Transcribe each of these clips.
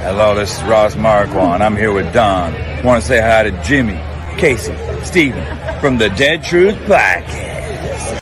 Hello, this is Ross Marquand. I'm here with Don. Want to say hi to Jimmy, Casey, Steven from the Dead Truth Podcast.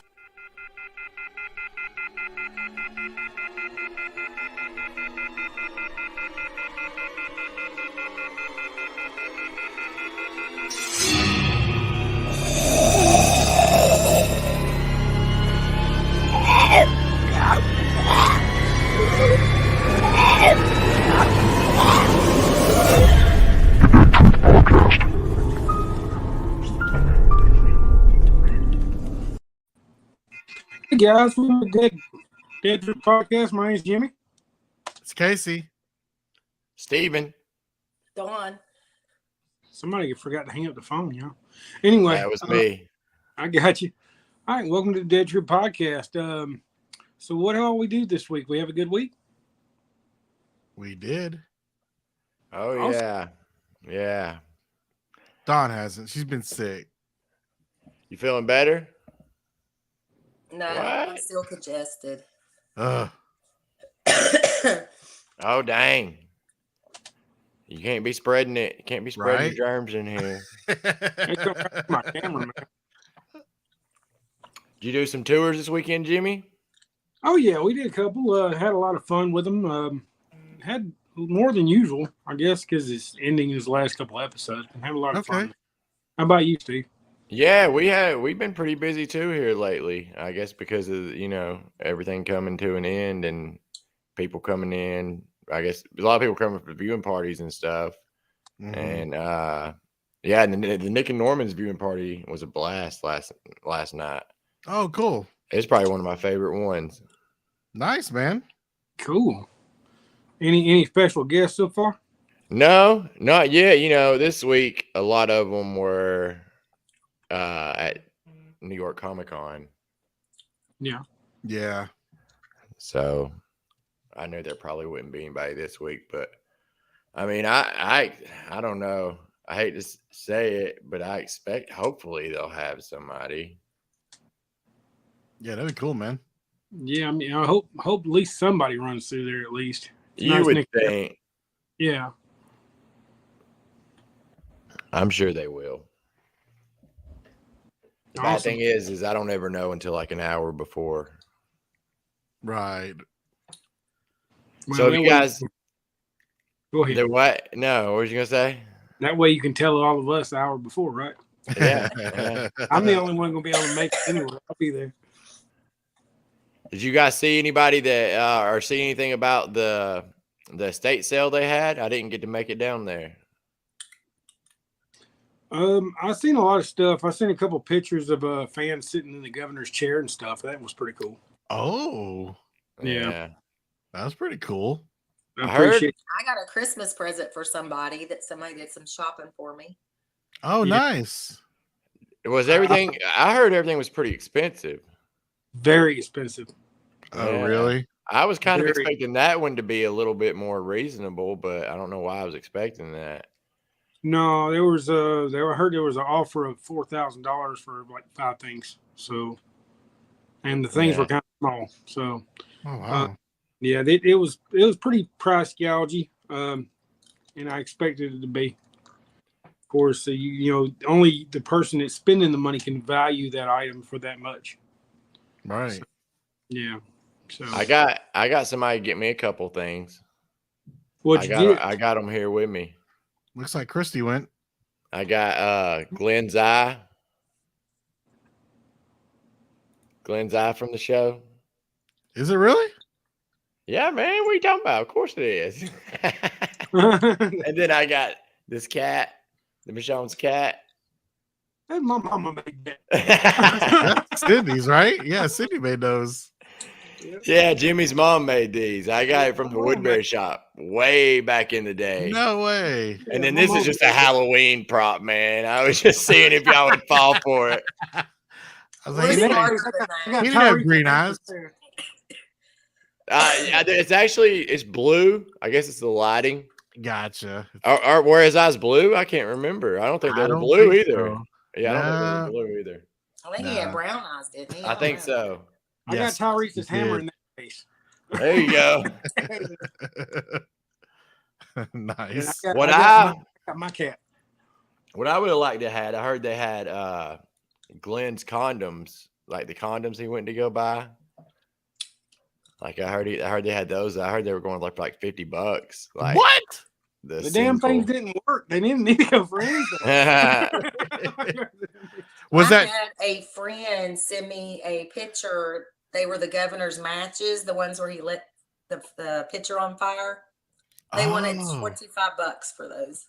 Hey guys, welcome to Dead Truth Podcast. My name's Jimmy. It's Casey. Steven. Dawn. Somebody forgot to hang up the phone, y'all. Anyway, That was me. I got you. All right, welcome to the Dead Truth Podcast. So what all we do this week? We have a good week? We did. Oh, Awesome. yeah. Yeah. Dawn hasn't. She's been sick. You feeling better? No, What? I'm still congested. Ugh. Oh, dang. You can't be spreading it. You can't be spreading Right? germs in here. Hey, come back to my camera, man. Did you do some tours this weekend, Jimmy? Oh yeah, we did a couple. Had a lot of fun with them. Had more than usual, I guess, because it's ending his last couple episodes. Had a lot of fun. How about you, Steve? Yeah, we've been pretty busy too here lately. I guess because of everything coming to an end and people coming in. I guess a lot of people coming for viewing parties and stuff. Mhm. And yeah, and the Nick and Norman's viewing party was a blast last night. Oh, cool. It's probably one of my favorite ones. Nice, man. Cool. Any special guests so far? No, not yet. This week a lot of them were at New York Comic Con, Yeah. Yeah. so I know there probably wouldn't be anybody this week. But I mean, I don't know. I hate to say it, but I expect hopefully they'll have somebody. Yeah, that'd be cool, man. Yeah, I mean, I hope at least somebody runs through there at least. It's You nice would Nick- think. Yeah. I'm sure they will. The bad thing is I don't ever know until like an hour before. Right. So that you way- guys, go ahead. what? No, what was you gonna say? That way you can tell all of us the hour before, right? Yeah. I'm the only one gonna be able to make it anyway. I'll be there. Did you guys see anybody that or see anything about the estate sale they had? I didn't get to make it down there. I've seen a lot of stuff. I've seen a couple pictures of fans sitting in the governor's chair and stuff. That was pretty cool. Oh, Yeah. that's pretty cool. I I heard- appreciate I got a Christmas present for somebody that somebody did some shopping for me. Oh, Yeah. nice. Was everything? I heard everything was pretty expensive. very expensive. Oh, Yeah. really? I was kind of Very. expecting that one to be a little bit more reasonable, but I don't know why I was expecting that. No, there was I heard there was an offer of $4,000 for like 5 things. So, and the things Yeah. were kind of small. So, Oh, wow. yeah, it was pretty price gougy, and I expected it to be. Of course, only the person that's spending the money can value that item for that much. Right. Yeah. So I got somebody to get me a couple things. what'd you get? I got them here with me. Looks like Christy went. I got Glenn's Eye. Glenn's Eye from the show. Is it really? Yeah, man. What are you talking about? Of course it is. And then I got this cat, the Michonne's cat. Hey, my mama made that. That's Sydney's, right? Yeah, Sydney made those. Yeah, Jimmy's mom made these. I got it from the Woodbury shop way back in the day. No way. And then my this mom is just a made that. Halloween prop, man. I was just seeing if y'all would fall for it. I was We're like, he smarter didn't, than I that. got he didn't have Tyrese green Hammond eyes. there. It's blue. I guess it's the lighting. Gotcha. Or were his eyes blue? I can't remember. I don't think they I were don't blue think either. so. Yeah, I don't Nah. think they were blue either. I think he Nah. had brown eyes, didn't he? I don't think know. so. I got Yes, Tyrese's he hammer did. in that face. There you go. And Nice. I What got my cat. What I would have liked to had, I heard they had Glenn's condoms, like the condoms he went to go buy. Like I heard they had those. I heard they were going like $50. Like What? The damn things didn't work. They didn't need to go for anything. Was I that had a friend send me a picture. They were the governor's matches, the ones where he lit the picture on fire. They wanted Oh. $25 for those.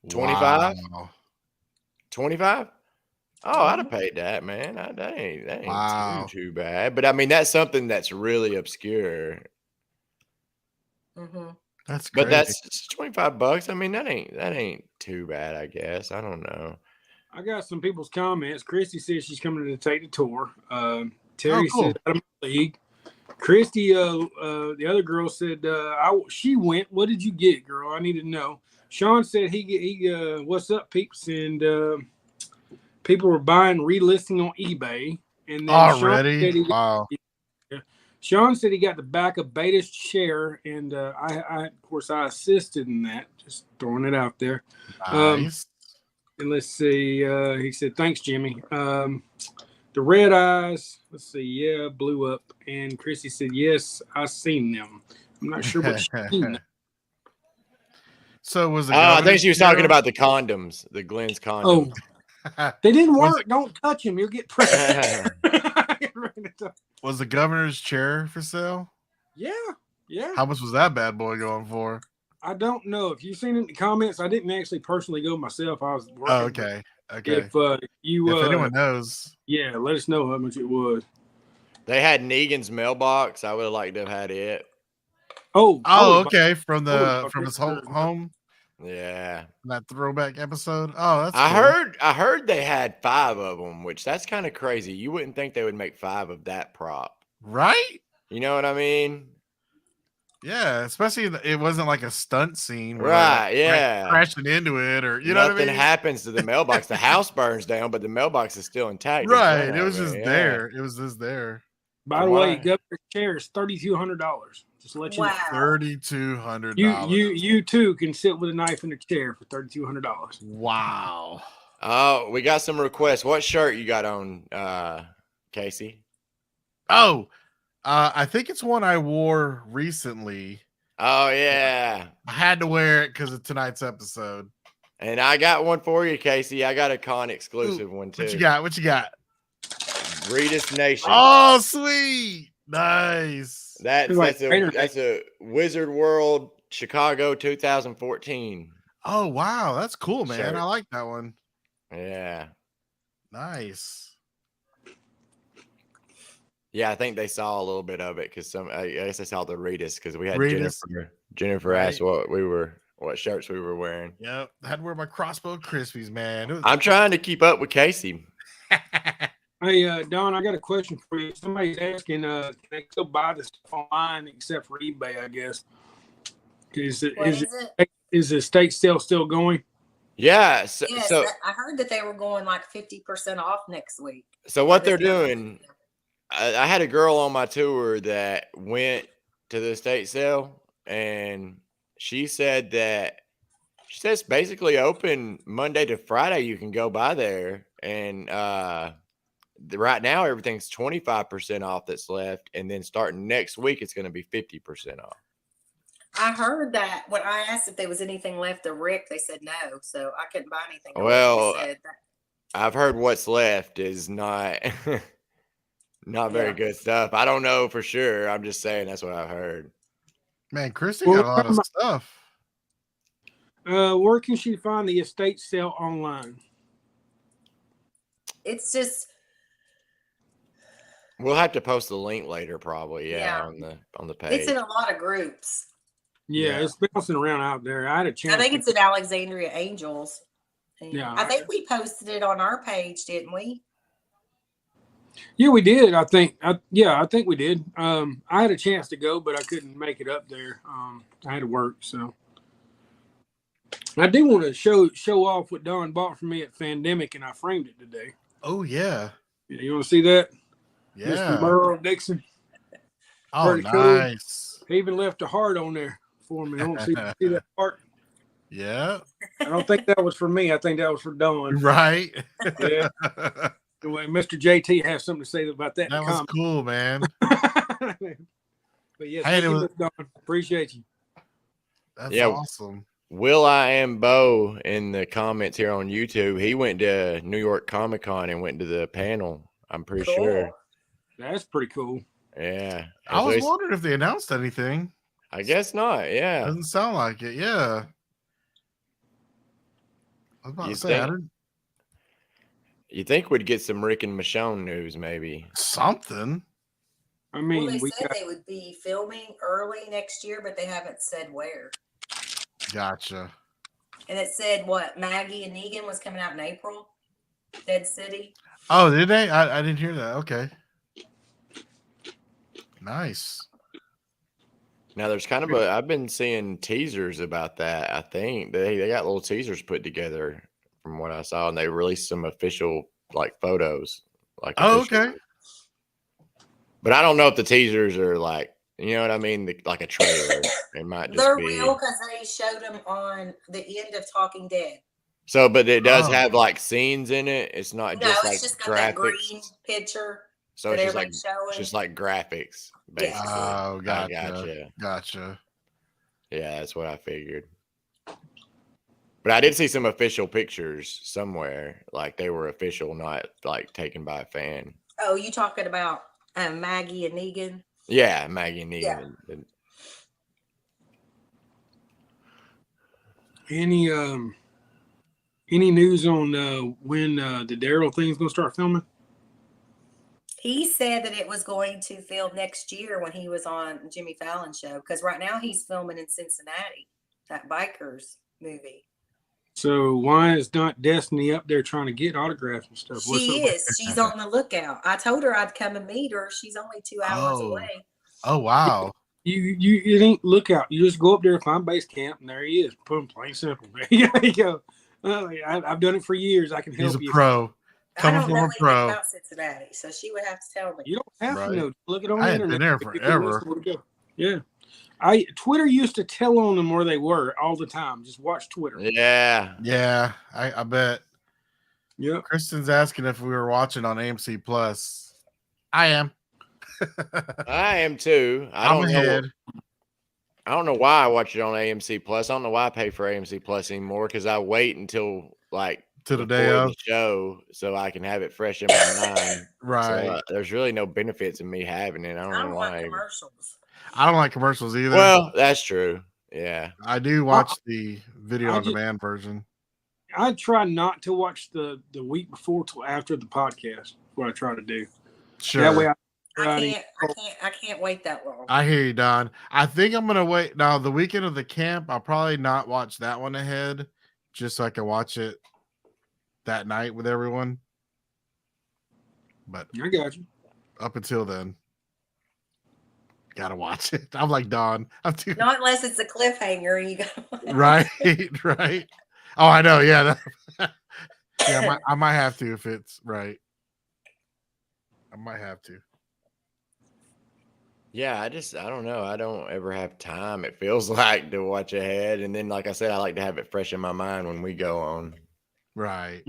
25? Wow. 25? Oh, I'd have paid that, man. That ain't Wow. too bad. But I mean, that's something that's really obscure. Hmm. That's But crazy. that's $25. I mean, that ain't too bad, I guess. I don't know. I got some people's comments. Christy says she's coming to take the tour. Terry cool. says out of my league. Christy, the other girl said she went. What did you get, girl? I need to know. Sean said he what's up, peeps? And people were buying relisting on eBay. And then Already? Wow. Sean said he got the back of Beta's chair, and I of course I assisted in that. Just throwing it out there. Nice. And let's see. He said, "Thanks, Jimmy." The red eyes. Let's see. Yeah, blew up. And Chrissy said, "Yes, I seen them." I'm not sure what she seen. So was the I think she was talking governor about the condoms, the Glenn's condoms. Oh, they didn't Was work. Don't touch them. You'll get pregnant. was the governor's chair for sale? Yeah. How much was that bad boy going for? I don't know if you've seen it in the comments. I didn't actually personally go myself. I was working. Oh, okay. Okay. If you, if anyone knows, yeah, let us know how much it was. They had Negan's mailbox. I would have liked to have had it. Oh, okay, from Oh, his home Yeah. that throwback episode. Oh, that's I cool. heard they had 5 of them, which that's kind of crazy. You wouldn't think they would make 5 of that prop. Right? You know what I mean? Yeah, especially it wasn't like a stunt scene, where Right, like, yeah. crashing into it, or you know what I Nothing mean? happens to the mailbox. The house burns down, but the mailbox is still intact. in Right, front it of was just yeah. there. It was just there. By the way, governor's chair is $3,200. Just to let you know. Wow. $3,200. You too can sit with a knife in a chair for $3,200. Wow. Oh, we got some requests. What shirt you got on, Casey? Oh, I think it's one I wore recently. Oh yeah, I had to wear it because of tonight's episode. and I got one for you, Casey. I got a con exclusive one too. What you got? What you got? Regis Nation. Oh, sweet. Nice. That's Like that's a Wizard World Chicago 2014. Oh, wow. That's cool, man. Shirt. I like that one. Yeah. Nice. Yeah, I think they saw a little bit of it because I guess they saw the Regis because we had Regis. Jennifer asked what shirts we were wearing. Yep. I had to wear my Crossbow Krispies, man. It was- I'm trying to keep up with Casey. Hey, Don, I got a question for you. Somebody's asking, can they still buy this stuff online except for eBay, I guess? Is the estate sale still going? Yeah. Yes, So I heard that they were going like 50% off next week. what they're doing, I had a girl on my tour that went to the estate sale, and she said it's basically open Monday to Friday. You can go by there, and right now everything's 25% off that's left, and then starting next week it's going to be 50% off. I heard that when I asked if there was anything left of Rick, they said no, so I couldn't buy anything. Well, They said that. I've heard what's left is not not very good stuff. I don't know for sure. I'm just saying that's what I've heard. Man, Christy got a lot of stuff. Where can she find the estate sale online? It's just We'll have to post the link later, probably. Yeah, on the page. it's in a lot of groups. Yeah, it's bouncing around out there. I had a chance. I think it's in Alexandria Angels. And Yeah. I think we posted it on our page, didn't we? Yeah, we did. I think we did. I had a chance to go, but I couldn't make it up there. I had to work, so I do want to show off what Don bought for me at Fandemic, and I framed it today. Oh, yeah. Yeah, you want to see that? Yeah. Mr. Merle Dixon. Oh, Pretty cool. nice. He even left a heart on there. for me. I don't see that part. Yeah. I don't think that was for me. I think that was for Dawn. Right. Yeah. The way Mr. JT has something to say about that. That was cool, man. But yeah, Hey, thank you, Miss Dawn. Appreciate you. That's Yeah. awesome. Will I Am Bo in the comments here on YouTube. He went to New York Comic Con and went to the panel. I'm pretty sure. That's pretty cool. Yeah. I was wondering if they announced anything. I guess not. Yeah. Doesn't sound like it. Yeah. I was about You to say, I think? didn't You think we'd get some Rick and Michonne news, maybe? something. I Well, mean, they we said got, they would be filming early next year, but they haven't said where. Gotcha. And it said what Maggie and Negan was coming out in April. Dead City. Oh, did they? I didn't hear that. Okay. Nice. Now there's kind of I've been seeing teasers about that. I think they got little teasers put together from what I saw, and they released some official like photos. Like Oh, official- okay. But I don't know if the teasers are like, you know what I mean, like a trailer. It might just They're be real because they showed them on the end of Talking Dead. so. But it does Oh. have like scenes in it. It's not No, just it's like just got that green graphics. picture So that it's just like everybody's showing. just like graphics, basically. Oh, I gotcha. Gotcha. Yeah, that's what I figured. But I did see some official pictures somewhere, like they were official, not like taken by a fan. Oh, you talking about Maggie and Negan? Yeah, Maggie and Yeah. Negan. and- any news on when the Daryl thing's gonna start filming? He said that it was going to film next year when he was on Jimmy Fallon show. Because right now he's filming in Cincinnati, that bikers movie. So why is not Destiny up there trying to get autographs and stuff? What's She up? is. She's on the lookout. I told her I'd come and meet her. She's only 2 hours Oh. away. Oh, wow. You it ain't lookout. You just go up there, find base camp, and there he is. Boom, plain simple. There you go. I've done it for years. I can help He's a you. pro. I Coming don't from know a anything pro. about Cincinnati, so she would have to tell me. You don't have Right. to know. Look it on I the ain't been internet. there Give you a list forever. of where to go. Yeah. Twitter used to tell on them where they were all the time. Just watch Twitter. Yeah. Yeah, I bet. Yep. Kristen's asking if we were watching on AMC Plus. I am. I am too. I'm ahead. I don't know why I watch it on AMC Plus. I don't know why I pay for AMC Plus anymore because I wait until like To the day before of. the show so I can have it fresh in my mind. Right. So there's really no benefits in me having it. I don't I know don't like why. commercials. I don't like commercials either. Well, that's true. Yeah. I do watch the video I on just- demand version. I try not to watch the week before till after the podcast. What I try to do. Sure. That way, I can't wait that long. I hear you, Don. I think I'm gonna wait. Now, the weekend of the camp, I'll probably not watch that one ahead, just so I can watch it that night with everyone. But I got you. up until then, gotta watch it. I'm like Don. I'm too Not unless it's a cliffhanger. You go right, right. Oh, I know. Yeah, yeah. I might have to if it's right. I might have to. Yeah, I don't know. I don't ever have time, it feels like, to watch ahead. And then, like I said, I like to have it fresh in my mind when we go on. Right.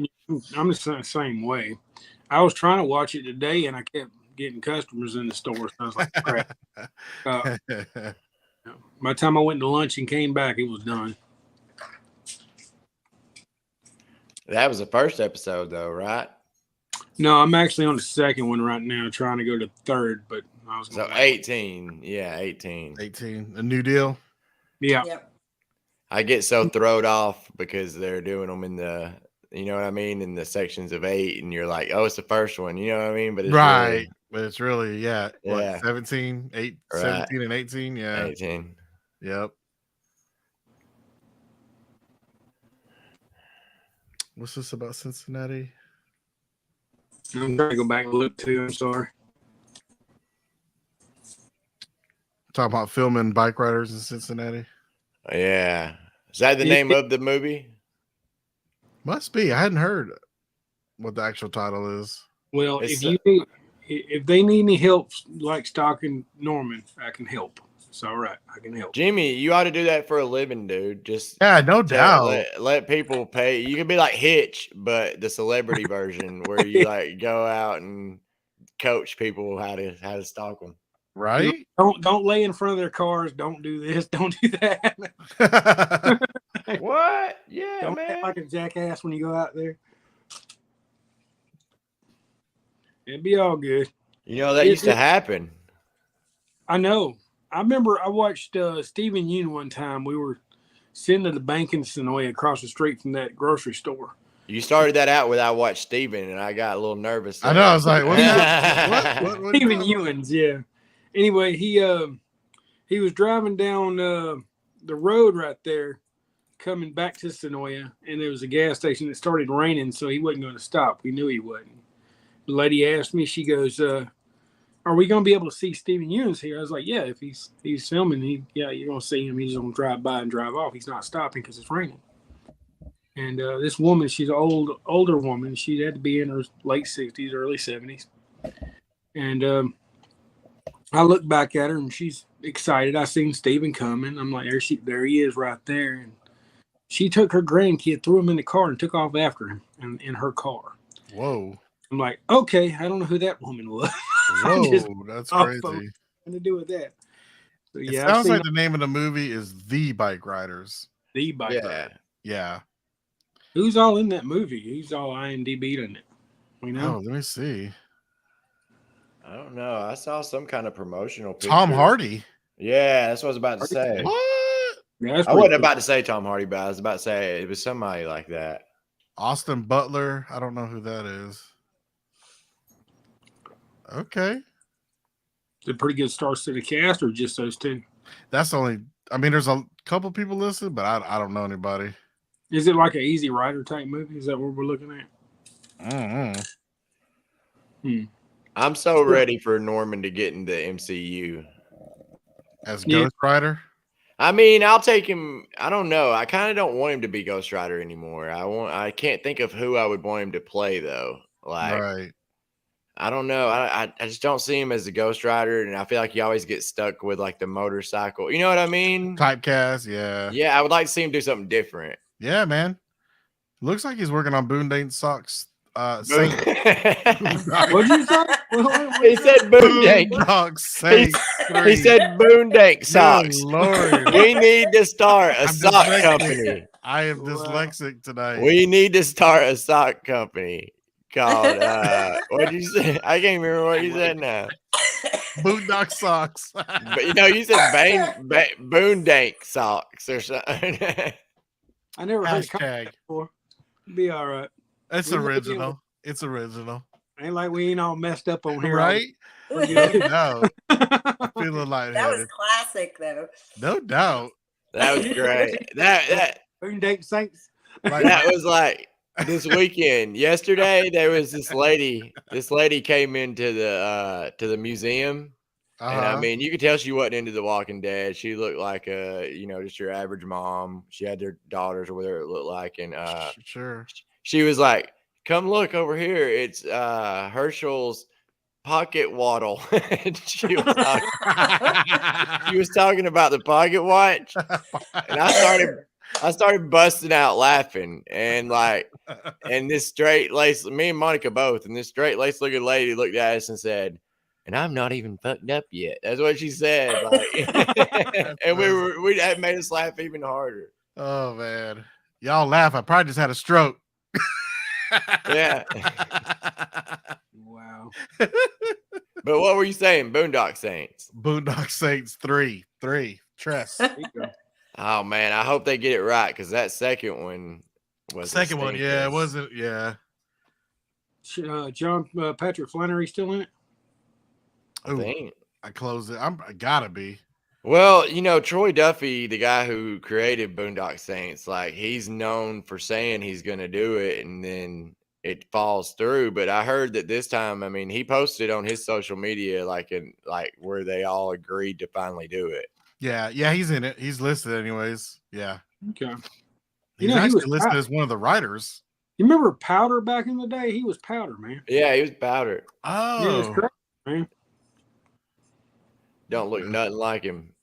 I'm the same way. I was trying to watch it today, and I kept getting customers in the store. So I was like, crap. By the time I went to lunch and came back, it was done. That was the first episode, though, right? No, I'm actually on the second one right now, trying to go to third, but I was So going 18. Yeah, 18. 18. A new deal. Yeah. Yep. I get so thrown off because they're doing them in the, you know what I mean, in the sections of 8, and you're like, oh, it's the first one, you know what I mean? But it's Right. really But it's really, yeah. Yeah. What, 17, 8, Right. 17 and 18. Yeah. 18. Yep. What's this about Cincinnati? I'm trying to go back and look too. I'm sorry. Talking about filming bike riders in Cincinnati. Yeah. Is that the name of the movie? Must be. I hadn't heard what the actual title is. Well, It's, if they need any help, like Stock and Norman, I can help. It's all right. I can help. Jimmy, you ought to do that for a living, dude. Just Yeah, no doubt. let people pay. You can be like Hitch, but the celebrity version where you like go out and coach people how to stalk them. Right? Don't lay in front of their cars. Don't do this. Don't do that. What? Yeah, Don't man. act like a jackass when you go out there. It'd be all good. You know that used to happen. I know. I remember I watched Stephen Yoon one time. We were sitting at the bank in Sonoya across the street from that grocery store. You started that out with I watched Steven, and I got a little nervous. I know. I was like, what's that? What Stephen Ewins, yeah. Anyway, he was driving down the road right there, coming back to Sonoya, and there was a gas station that started raining, so he wasn't going to stop. We knew he wasn't. The lady asked me, she goes, are we going to be able to see Stephen Ewins here? I was like, yeah, if he's filming, you're going to see him. He's going to drive by and drive off. He's not stopping because it's raining. And this woman, she's an older woman. She had to be in her late 60s, early 70s. And I look back at her, and she's excited. I seen Stephen coming. I'm like, there he is right there. And she took her grandkid, threw him in the car, and took off after him in her car. Whoa. I'm like, okay, I don't know who that woman was. Whoa, Just that's off crazy. Nothing to do with that. So, It yeah, I've sounds seen like the name of the movie is The Bike Riders. the bike. Yeah. Yeah. Who's all in that movie? Who's all IMDb'd in it? You know? Oh, let me see. I don't know. I saw some kind of promotional picture. Tom Hardy. Yeah, that's what I was about to say. What? Yeah, that's I pretty wasn't cool. about to say Tom Hardy, but I was about to say it was somebody like that. Austin Butler. I don't know who that is. Okay. It's a pretty good star-studded cast, or just those two? That's only, I mean, there's a couple people listed, but I don't know anybody. Is it like an Easy Rider type movie? Is that what we're looking at? Mm-hmm. I'm so ready for Norman to get in the MCU. As Yeah. Ghost Rider. I mean, I'll take him. I don't know. I kind of don't want him to be Ghost Rider anymore. I can't think of who I would want him to play though. Like, Right. I don't know. I just don't see him as a Ghost Rider, and I feel like he always gets stuck with like the motorcycle. You know what I mean? Typecast. Yeah. Yeah, I would like to see him do something different. Yeah, man. Looks like he's working on Boondock Socks. Saint. What'd you say? He said Boondank. Boondock Saints. He said Boondank Good socks. Lord. We need to start a I'm sock dyslexic. company. I am Wow. dyslexic tonight. We need to start a sock company called what'd you say? I can't remember what you said now. Boondock Socks. But you know, you said Boondank socks or something. I never heard of Hashtag. before. Be all right. It's We will original. It's original. Ain't like we ain't all messed up on here. Right? No doubt. Feeling That was lightheaded. classic, though. No doubt. That was great. That Boondock Saints. Like, that was like this weekend. Yesterday there was this lady. This lady came into the museum. And I uh-huh. mean, you could tell she wasn't into The Walking Dead. She looked like just your average mom. She had their daughters or whatever it looked like. And Sure. she was like, come look over here. It's Herschel's pocket waddle. And she was talking about the pocket watch. And I started busting out laughing. And this straight lace, me and Monica both, and this straight lace looking lady looked at us and said, and I'm not even fucked up yet. That's what she said. And that made us laugh even harder. Oh man. Y'all laugh. I probably just had a stroke. Yeah. Wow. But what were you saying? Boondock Saints. Boondock Saints 3. Tress. There you go. Oh man, I hope they get it right because that second one was Second one, yeah, it wasn't. Yeah. John Patrick Flannery still in it? I Ooh, think. I closed it. I gotta be. Well, Troy Duffy, the guy who created Boondock Saints, like he's known for saying he's going to do it and then it falls through. But I heard that this time, I mean, he posted on his social media like where they all agreed to finally do it. Yeah, he's in it. He's listed anyways. Yeah. Okay. He's He actually was listed as one of the writers. You remember Powder back in the day? He was Powder, man. Yeah, he was powdered. Yeah, it's Oh. correct, man. Don't look nothing like him.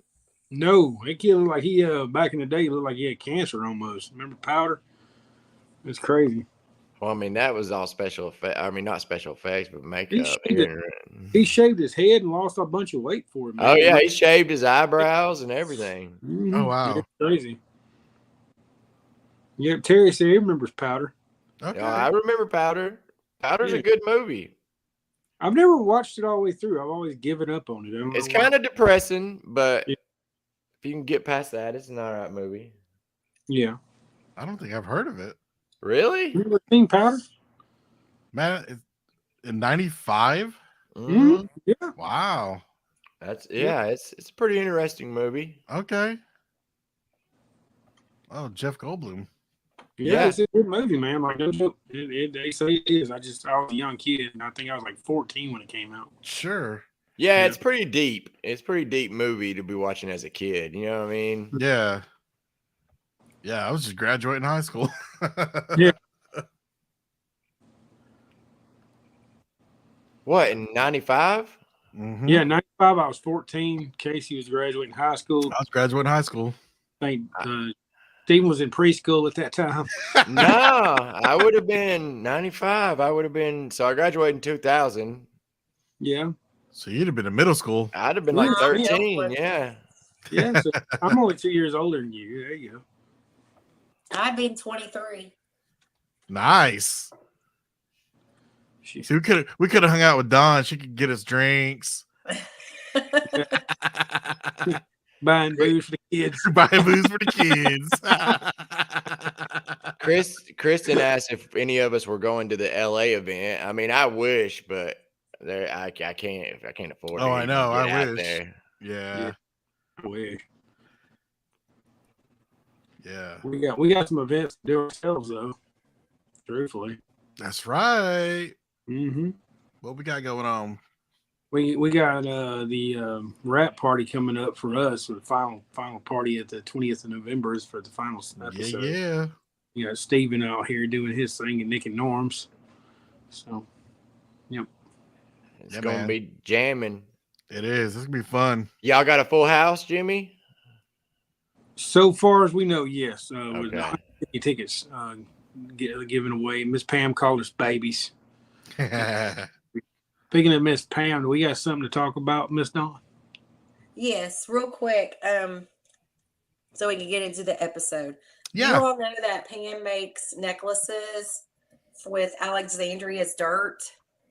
No, that kid looked like he back in the day looked like he had cancer almost. Remember Powder? It's crazy. Well, I mean, that was all special effects. I mean, not special effects, but makeup. shaved He shaved his head and lost a bunch of weight for it. Man. Oh yeah, he shaved his eyebrows and everything. Mhm. Oh, wow. It's crazy. Yeah, Terry said he remembers Powder. Okay. I remember Powder. Powder's Yeah. a good movie. I've never watched it all the way through. I've always given up on it. I don't It's know why. kind of depressing, but Yeah. if you can get past that, it's an all right movie. Yeah. I don't think I've heard of it. Really? You ever seen Powder? Man, in 95? Mhm. Yeah. Wow. It's Yeah. a pretty interesting movie. Okay. Oh, Jeff Goldblum. Yeah, Yeah. it's a good movie, man. Like they say it is. I was a young kid, and I think I was like 14 when it came out. Sure. Yeah, Yeah. it's pretty deep. It's a pretty deep movie to be watching as a kid. You know what I mean? Yeah. Yeah, I was just graduating high school. Yeah. What, in 95? Mhm. Yeah, 95. I was 14. Casey was graduating high school. I was graduating high school. I think Stephen was in preschool at that time. No, I would have been 95. So I graduated in 2000. Yeah. So you'd have been in middle school. I'd have been like Yeah. 13. Yeah. Yeah. So I'm only 2 years older than you. There you go. I've been 23. Nice. See, we could have hung out with Dawn. She could get us drinks. Buying booze for the kids. Buying booze for the kids. Kristen asked if any of us were going to the LA event. I mean, I wish, but I can't afford it. Oh, I know. to get I out wish. there. Yeah. I wish. Yeah. We got some events to do ourselves though. Truthfully. That's right. Mm-hmm. What we got going on? We got the rap party coming up for us. The final party at the 20th of November is for the final episode. Yeah. You got Steven out here doing his thing and Nick and Norm's. So, yep. It's Yeah, gonna man. be jamming. It is. It's gonna be fun. Y'all got a full house, Jimmy? So far as we know, yes. With Okay. 150 tickets given away. Miss Pam called us babies. Speaking of Miss Pam, do we got something to talk about, Miss Dawn? Yes, real quick. So we can get into the episode. Yeah. You all know that Pam makes necklaces with Alexandria's dirt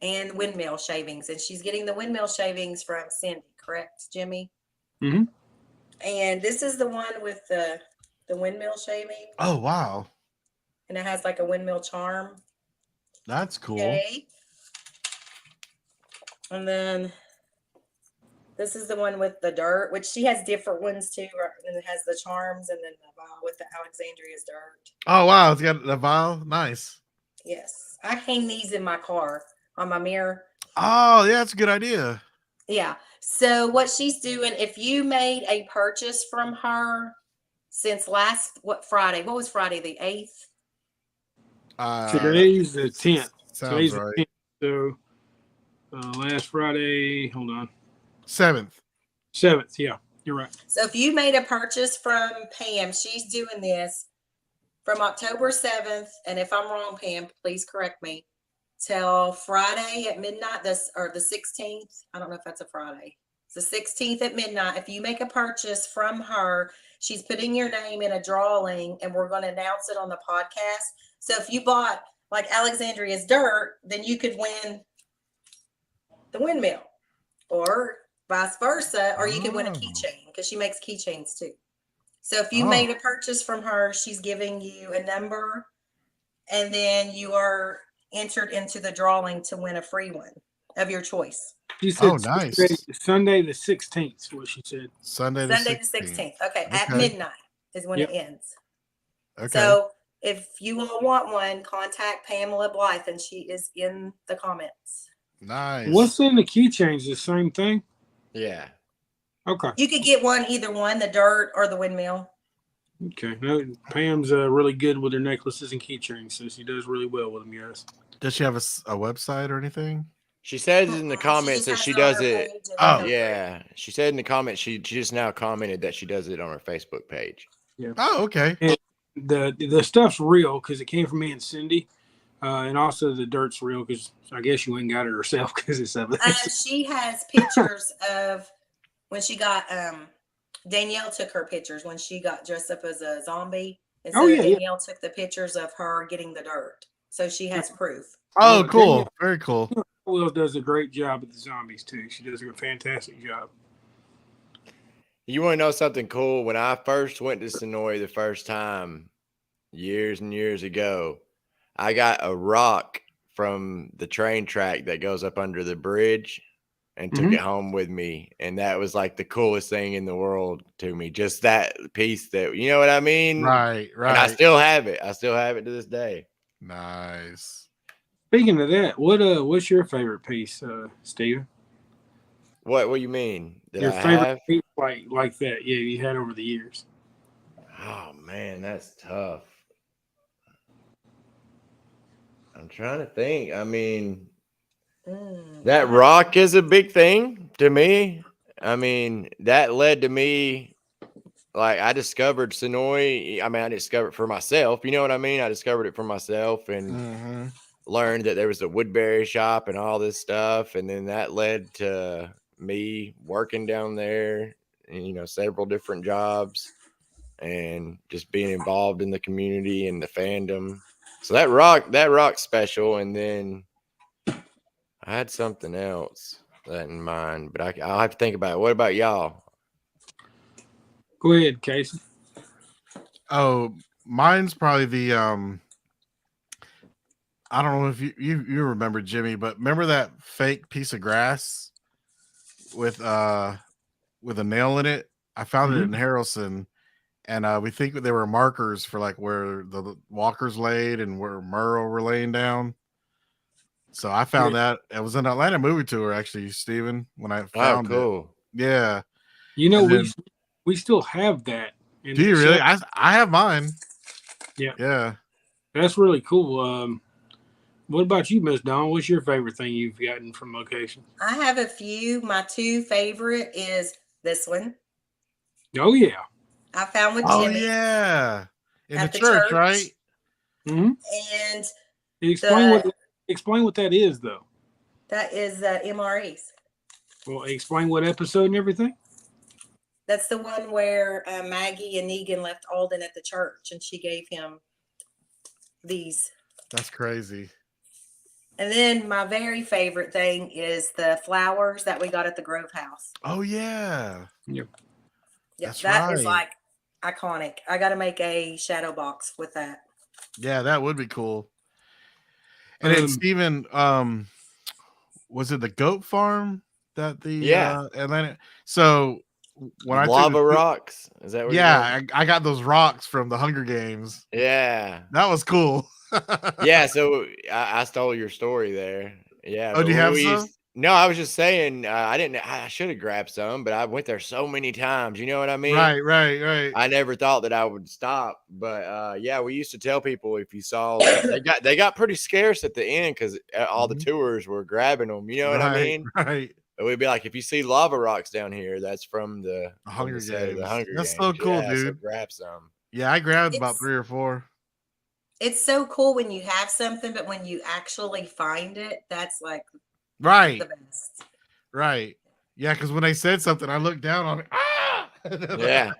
and windmill shavings, and she's getting the windmill shavings from Cindy, correct, Jimmy? Mhm. And this is the one with the windmill shaving, Oh, wow. and it has like a windmill charm. That's cool. Okay. And then this is the one with the dirt, which she has different ones too. And it has the charms and then the vial with the Alexandria's dirt. Oh, wow. It's got a vial. Nice. Yes. I hang these in my car on my mirror. Oh, yeah. That's a good idea. Yeah. So what she's doing, if you made a purchase from her since Friday? What was Friday? The 8th? Today's the 10th. Sounds Today's right. the 10th. So last Friday, hold on. 7th. 7th. Yeah, you're right. So if you made a purchase from Pam, she's doing this from October 7th. And if I'm wrong, Pam, please correct me. Till Friday at midnight, the 16th. I don't know if that's a Friday. It's the 16th at midnight. If you make a purchase from her, she's putting your name in a drawing and we're going to announce it on the podcast. So if you bought like Alexandria's dirt, then you could win the windmill or vice versa, or you could win a keychain because she makes keychains too. So if you made a purchase from her, she's giving you a number and then you are entered into the drawing to win a free one of your choice. She said Oh, nice. Sunday the 16th is what she said. Sunday the Sunday 16th. the 16th. Okay. At Okay. midnight is when Yep. it ends. Okay. So if you all want one, contact Pamela Blythe and she is in the comments. Nice. What's in the keychains? The same thing? Yeah. Okay. You could get either one, the dirt or the windmill. Okay. No, Pam's really good with her necklaces and keychains, so she does really well with them, yes. Does she have a website or anything? She says in the She comments just that has she it on does her it. page and Oh. then- Yeah, she said in the comments she just now commented that she does it on her Facebook page. Oh, okay. The stuff's real because it came from me and Cindy, and also the dirt's real because I guess you ain't got it herself because it's up there. She has pictures of when she got Danielle took her pictures when she got dressed up as a zombie. And so Oh, yeah, yeah. Danielle took the pictures of her getting the dirt. So she has proof. Oh, Oh, cool. Danielle- Very cool. Will does a great job with the zombies too. She does a fantastic job. You want to know something cool? When I first went to Sonoy the first time, years and years ago, I got a rock from the train track that goes up under the bridge and took Mhm. it home with me. And that was like the coolest thing in the world to me. Just that piece that, you know what I mean? Right, And I right. still have it. I still have it to this day. Nice. Speaking of that, what's your favorite piece, Steven? What do you mean? That Your I favorite have? piece like that? Yeah, you had over the years. Oh man, that's tough. I'm trying to think. I mean, that rock is a big thing to me. I mean, that led to me, like, I discovered Sonoy. I mean, I discovered it for myself. You know what I mean? I discovered it for myself and Mhm. learned that there was a Woodbury shop and all this stuff. And then that led to me working down there, and, you know, several different jobs and just being involved in the community and the fandom. So that rock's special. And then I had something else that in mind, but I'll have to think about it. What about y'all? Go ahead, Casey. Oh, mine's probably the I don't know if you remember, Jimmy, but remember that fake piece of grass with a nail in it? I found it in Harrelson, and we think that they were markers for like where the walkers laid and where Merle were laying down. So I found that it was an Atlanta movie tour, actually, Steven, when I found it. Cool. Yeah. You know, And we still have that. in Do the you really? shop. I have mine. Yeah. Yeah. That's really cool. What about you, Miss Dawn? What's your favorite thing you've gotten from location? I have a few. My two favorite is this one. Oh yeah. I found with Oh Jimmy. yeah. In the At the church, church. right? Mm-hmm. And Explain what that is, though. that is MREs. Well, explain what episode and everything. That's the one where Maggie and Negan left Alden at the church and she gave him these. That's crazy. And then my very favorite thing is the flowers that we got at the Grove House. Oh yeah. Yeah, That's that is right. like iconic. I got to make a shadow box with that. Yeah, that would be cool. And then Um, Steven, was it the goat farm that the Yeah. Atlanta? So when I took Lava the- rocks. Is that what? yeah, I got those rocks from the Hunger Games. Yeah. That was cool. Yeah. So I stole your story there. Yeah. Oh, do you but have we some? used- No, I was just saying I should have grabbed some, but I went there so many times. You know what I mean? Right. I never thought that I would stop, but yeah, we used to tell people if you saw they got pretty scarce at the end because all the tours were grabbing them. You know what I mean? Right. But we'd be like, if you see lava rocks down here, that's from the Hunger set of the Games. Hunger That's Games. so cool, Yeah, so dude. grab some. Yeah, I grabbed about It's- 3 or 4. It's so cool when you have something, but when you actually find it, that's like Right. the best. Right. Yeah, because when they said something, I looked down on it. Ah! Yeah.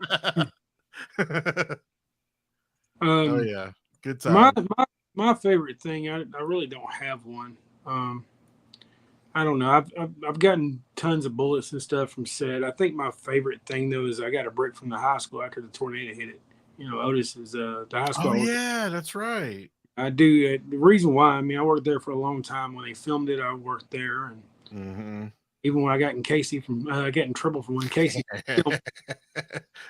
Oh um, yeah. Good time. my favorite thing. I really don't have one. I don't know. I've gotten tons of bullets and stuff from set. I think my favorite thing though is I got a brick from the high school after the tornado hit it. You know, Otis is the high school. Oh I worked yeah, that's right. I do. The reason why, I mean, I worked there for a long time. When they filmed it, I worked there, and Mm-hmm. even when I got in Casey I got in trouble for when Casey. I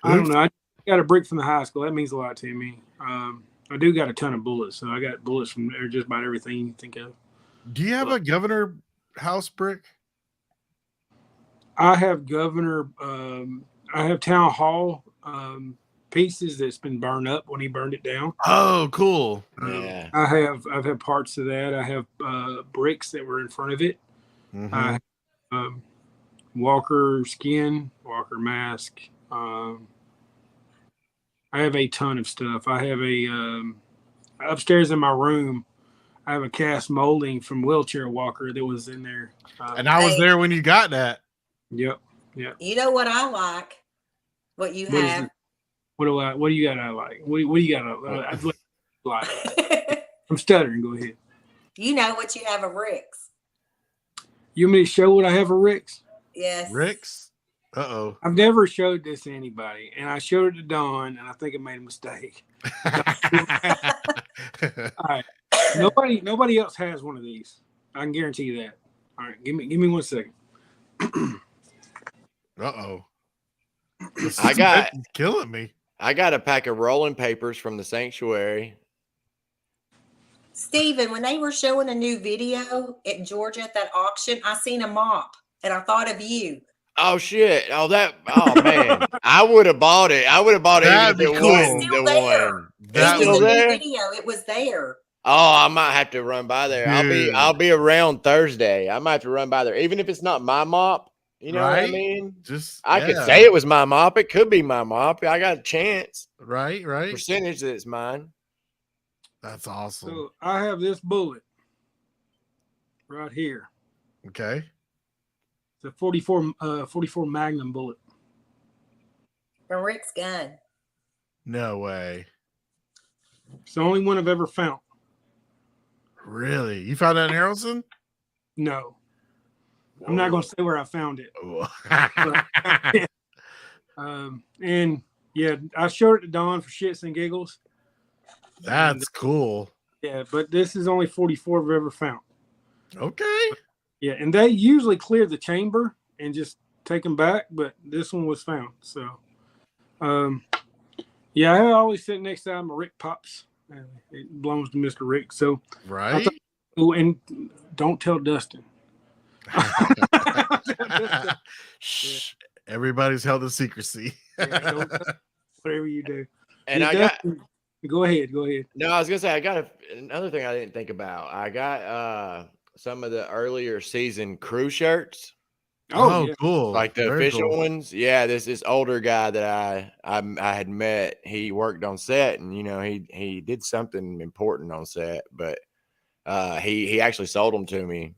don't know. I got a brick from the high school. That means a lot to me. I do got a ton of bullets, so I got bullets from just about everything you think of. Do you have a Governor house brick? I have Governor. I have Town Hall pieces that's been burned up when he burned it down. Oh, cool. Yeah. I've had parts of that. I have bricks that were in front of it. Mhm. Walker skin, Walker mask. I have a ton of stuff. I have upstairs in my room. I have a cast molding from Wheelchair Walker that was in there. And I was Hey. there when you got that. Yep. You know what I like? What you What is have? it? What do you got? I like. What do you got? I like. I'm stuttering. Go ahead. You know what you have of Rick's. You want me to show what I have for Rick's? Yes. Rick's. Uh-oh. I've never showed this to anybody, and I showed it to Dawn, and I think I made a mistake. All right. Nobody else has one of these. I can guarantee you that. All right, give me 1 second. Uh-oh. I killing me. got a pack of rolling papers from the sanctuary. Steven, when they were showing a new video at Georgia at that auction, I seen a mop and I thought of you. Oh shit! Oh man, I would have bought it. I would have bought it That'd even be if it cool. wasn't It's still the there. one. That It was still a new there? video. It was there. Oh, I might have to run by there. Dude. I'll be around Thursday. I might have to run by there, even if it's not my mop. You know what I Right? mean? Just I could yeah. say it was my mop. It could be my mop. I got a chance. Right. Percentage that it's mine. That's awesome. So I have this bullet right here. Okay. It's a 44 Magnum bullet. From Rick's gun. No way. It's the only one I've ever found. Really? You found that in Harrelson? No, I'm not going to say where I found it. And yeah, I showed it to Dawn for shits and giggles. That's cool. Yeah, but this is only 44 I've ever found. Okay. Yeah, and they usually clear the chamber and just take them back, but this one was found. So, yeah, I always sit next to my Rick Pops. It belongs to Mr. Rick. So, Right. oh, and don't tell Dustin. Shh. Everybody's held in secrecy. Yeah, whatever you do. And Yeah, I got Dustin, go ahead. no. I was gonna say I got another thing I didn't think about. I got some of the earlier season crew shirts. Oh, Yeah. cool. Like the Very official cool. ones. Yeah, this older guy that I had met, he worked on set, and he did something important on set, but he actually sold them to me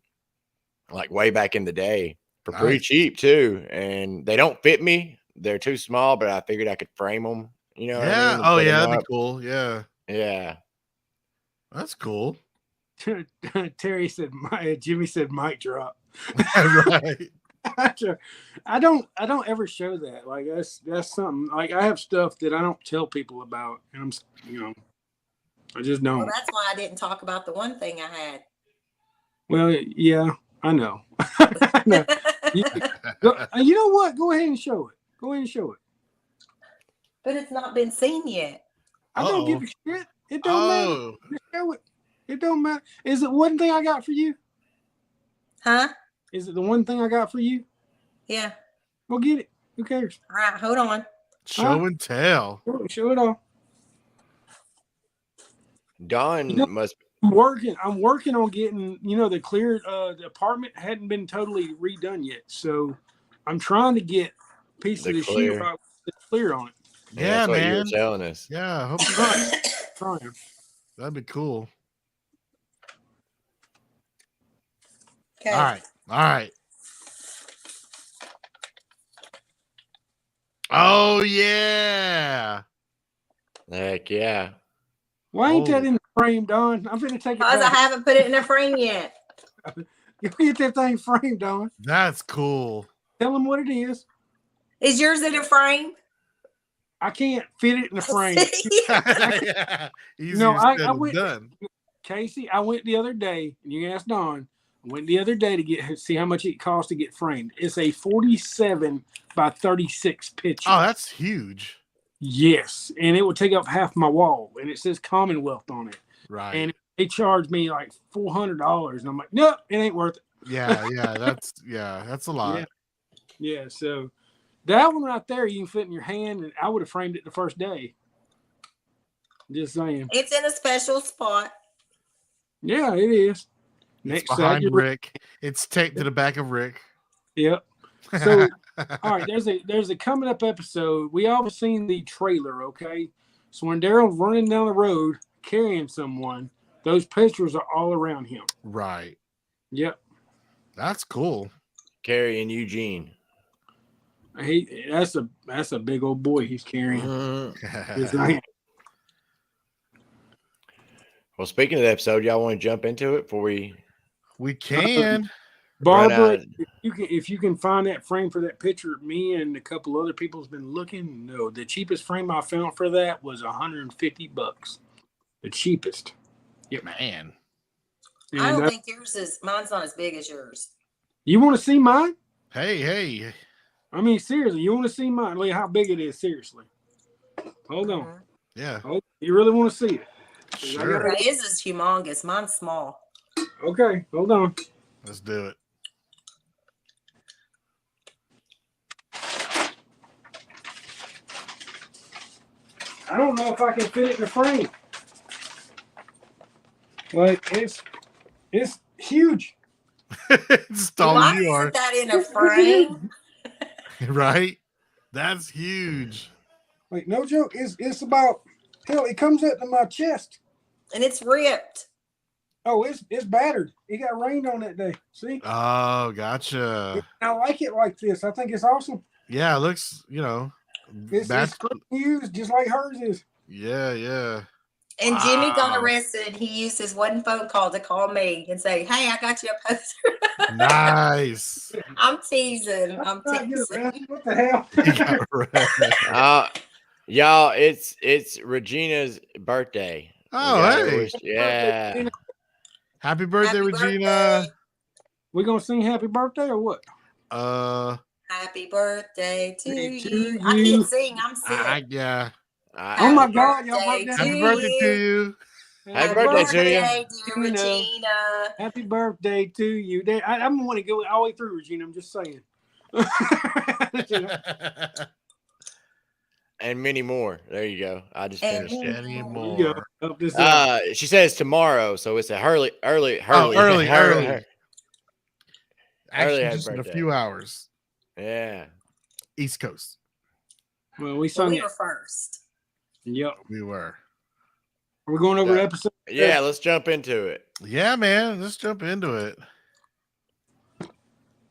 like way back in the day for pretty Nice. cheap too, and they don't fit me. They're too small, but I figured I could frame them. You know what I Yeah. mean? And Oh, put 'em yeah. That'd up. be cool. Yeah. Yeah. That's cool. Terry said, Jimmy said, mic drop. Right. I don't ever show that. Like that's something. Like I have stuff that I don't tell people about, and I just don't. Well, that's why I didn't talk about the one thing I had. Well, yeah, I know. I know. You know what? Go ahead and show it. Go ahead and show it. But it's not been seen yet. I don't give a shit. It don't matter. Just show it. It don't matter. Is it one thing I got for you? Huh? Is it the one thing I got for you? Yeah. Go get it. Who cares? All right, hold on. Show and tell. Show it all. Don must. I'm working on getting, the clear the apartment hadn't been totally redone yet. So I'm trying to get a piece of the clear. sheetrock with clear on it. Yeah, That's what you man. were telling us. Yeah. I hope you Trying. That'd be cool. Okay. All right. Oh, yeah. Heck yeah. Why ain't that Oh. in the frame, Don? I'm gonna take it Because I back. haven't put it in a frame yet. You get that thing framed, Don. That's cool. Tell them what it is. Is yours in a frame? I can't fit it in a frame. Yeah. Easier No, I said than went- done. Casey, I went the other day, and you can ask Don. I went the other day to see how much it costs to get framed. It's a 47 by 36 picture. Oh, that's huge. Yes, and it would take up half my wall, and it says Commonwealth on it. Right. And they charged me like $400, and I'm like, no, it ain't worth it. yeah, that's a lot. Yeah, so that one right there, you can fit in your hand, and I would have framed it the first day. Just saying. It's in a special spot. Yeah, it is. Next behind Saturday. Rick. It's taped to the back of Rick. Yep. So, all right, there's a coming up episode. We all have seen the trailer, okay? So when Daryl's running down the road carrying someone, those pictures are all around him. Right. Yep. That's cool. Carrie and Eugene. That's a big old boy he's carrying. His name. Well, speaking of the episode, y'all want to jump into it before we? We can. Barbara, Right, if you can find that frame for that picture, me and a couple other people's been looking. No, the cheapest frame I found for that was $150. The cheapest. Yep. Man. I And, don't think mine's not as big as yours. you want to see mine? Hey. I mean, seriously, you want to see mine? Look how big it is. Seriously. Hold on. Mhm. Yeah. Oh, you really want to see it? Sure. But his is humongous. Mine's small. Okay, hold on. Let's do it. I don't know if I can fit it in the frame. Like it's huge. It's taller Why than you are. isn't that in a frame? Right? That's huge. Like no joke. It's about hell. It comes up to my chest. And it's ripped. Oh, it's battered. It got rained on that day. See, Oh, gotcha. I like it like this. I think it's awesome. Yeah, it looks, It's screen used just like hers is. yeah. And Jimmy got Wow. arrested. He used his one phone call to call me and say, "Hey, I got you a poster." Nice. I'm teasing. I'm I get teasing. arrested. What the hell? He got arrested. y'all, it's Regina's birthday. Oh, We gotta hey. wish- yeah. Happy birthday, Happy Regina. birthday. We gonna sing happy birthday or what? Happy birthday to Hey, to you. I you. can't sing. I'm sick. Yeah. Oh my God, y'all birthday birthday. Happy to birthday to you. Happy birthday to you. dear You know. Regina. Happy birthday to you. I'm gonna go all the way through, Regina. I'm just saying. And many more. There you go. I just And finished it. There you Anymore. go. Help this out. She says tomorrow, so it's a early. Early. Early. Actually, happy just in a birthday. few hours. Yeah. East Coast. Well, we Well, sung we it. were first. Yep. We were. We're going over Yeah. the episode. Yeah, let's jump into it. Yeah, man. Let's jump into it.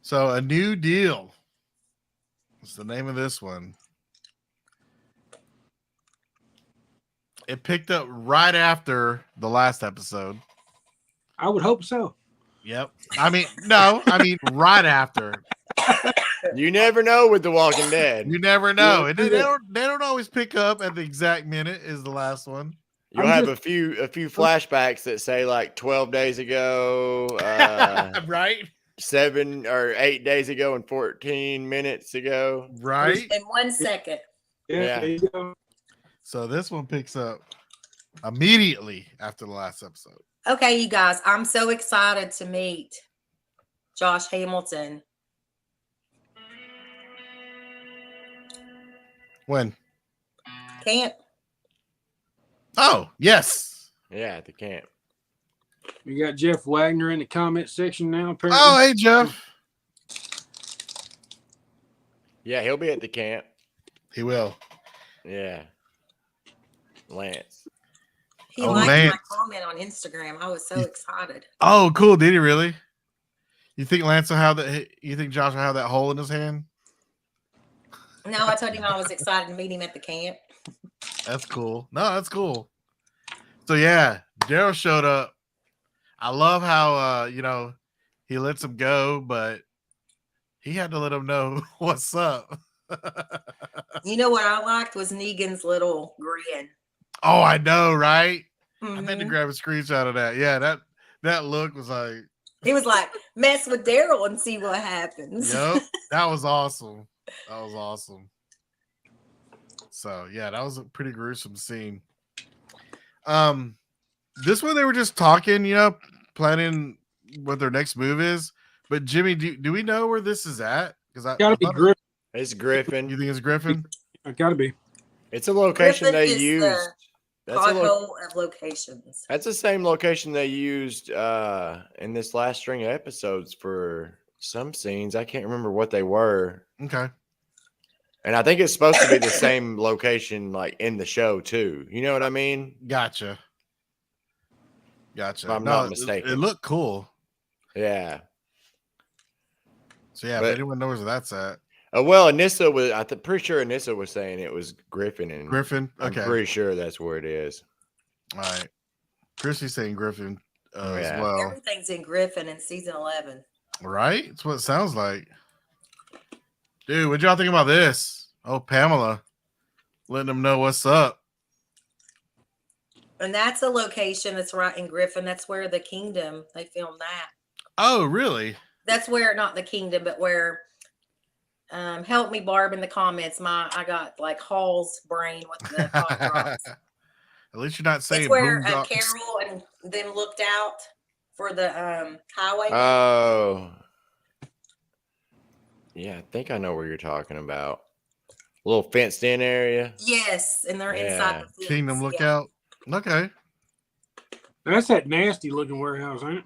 So, A New Deal. What's the name of this one? It picked up right after the last episode. I would hope so. Yep. I mean, right after. You never know with The Walking Dead. You never know. Yeah, They don't always pick up at the exact minute is the last one. You'll I'm have a few flashbacks that say like 12 days ago, Right? 7 or 8 days ago, and 14 minutes ago. Right? In 1 second. Yeah. There you go. So this one picks up immediately after the last episode. Okay, you guys, I'm so excited to meet Josh Hamilton. When? Can't. Oh, yes. Yeah, at the camp. We got Jeff Wagner in the comment section now. Apparently. Oh, hey, Jeff. Yeah, he'll be at the camp. He will. Yeah. Lance. He Oh, liked Lance. my comment on Instagram. I was so excited. Oh, cool. Did he really? You think Lance will have that? You think Josh will have that hole in his hand? No, I told him I was excited to meet him at the camp. That's cool. No, that's cool. So yeah, Daryl showed up. I love how he lets him go, but he had to let him know what's up. You know what I liked was Negan's little grin. Oh, I know, right? I meant to Mhm. grab a screenshot of that. Yeah, that look was like, He was like, mess with Daryl and see what happens. yep, that was awesome. That was awesome. So yeah, that was a pretty gruesome scene. This one they were just talking, planning what their next move is. But Jimmy, do we know where this is at? Because I Gotta be thought Griffin. It's Griffin. you think it's Griffin? Gotta be. It's a location Griffin they is used. That's a pothole of locations. That's the same location they used in this last string of episodes for some scenes. I can't remember what they were. Okay. And I think it's supposed to be the same location like in the show too. You know what I mean? Gotcha. If I'm not mistaken. It looked cool. Yeah. So yeah, But- if anyone knows where that's at. Well, Anissa was. Pretty sure Anissa was saying it was Griffin, and Griffin. I'm Okay. pretty sure that's where it is. All right. Chrissy's saying Griffin as Yeah. well. Everything's in Griffin in season 11. Right? That's what it sounds like. Dude, what y'all think about this? Oh, Pamela. Letting them know what's up. And that's a location that's right in Griffin. That's where the Kingdom, they filmed that. Oh, really? That's where, not the Kingdom, but where, help me, Barb, in the comments. I got like Hall's brain with the hot drops. At least you're not saying It's where boondocks. Carol and them looked out for the highway. Oh. Yeah, I think I know where you're talking about. A little fenced in area. Yes, and they're inside the fence. Kingdom Yeah. Lookout. Okay. That's that nasty looking warehouse, ain't it?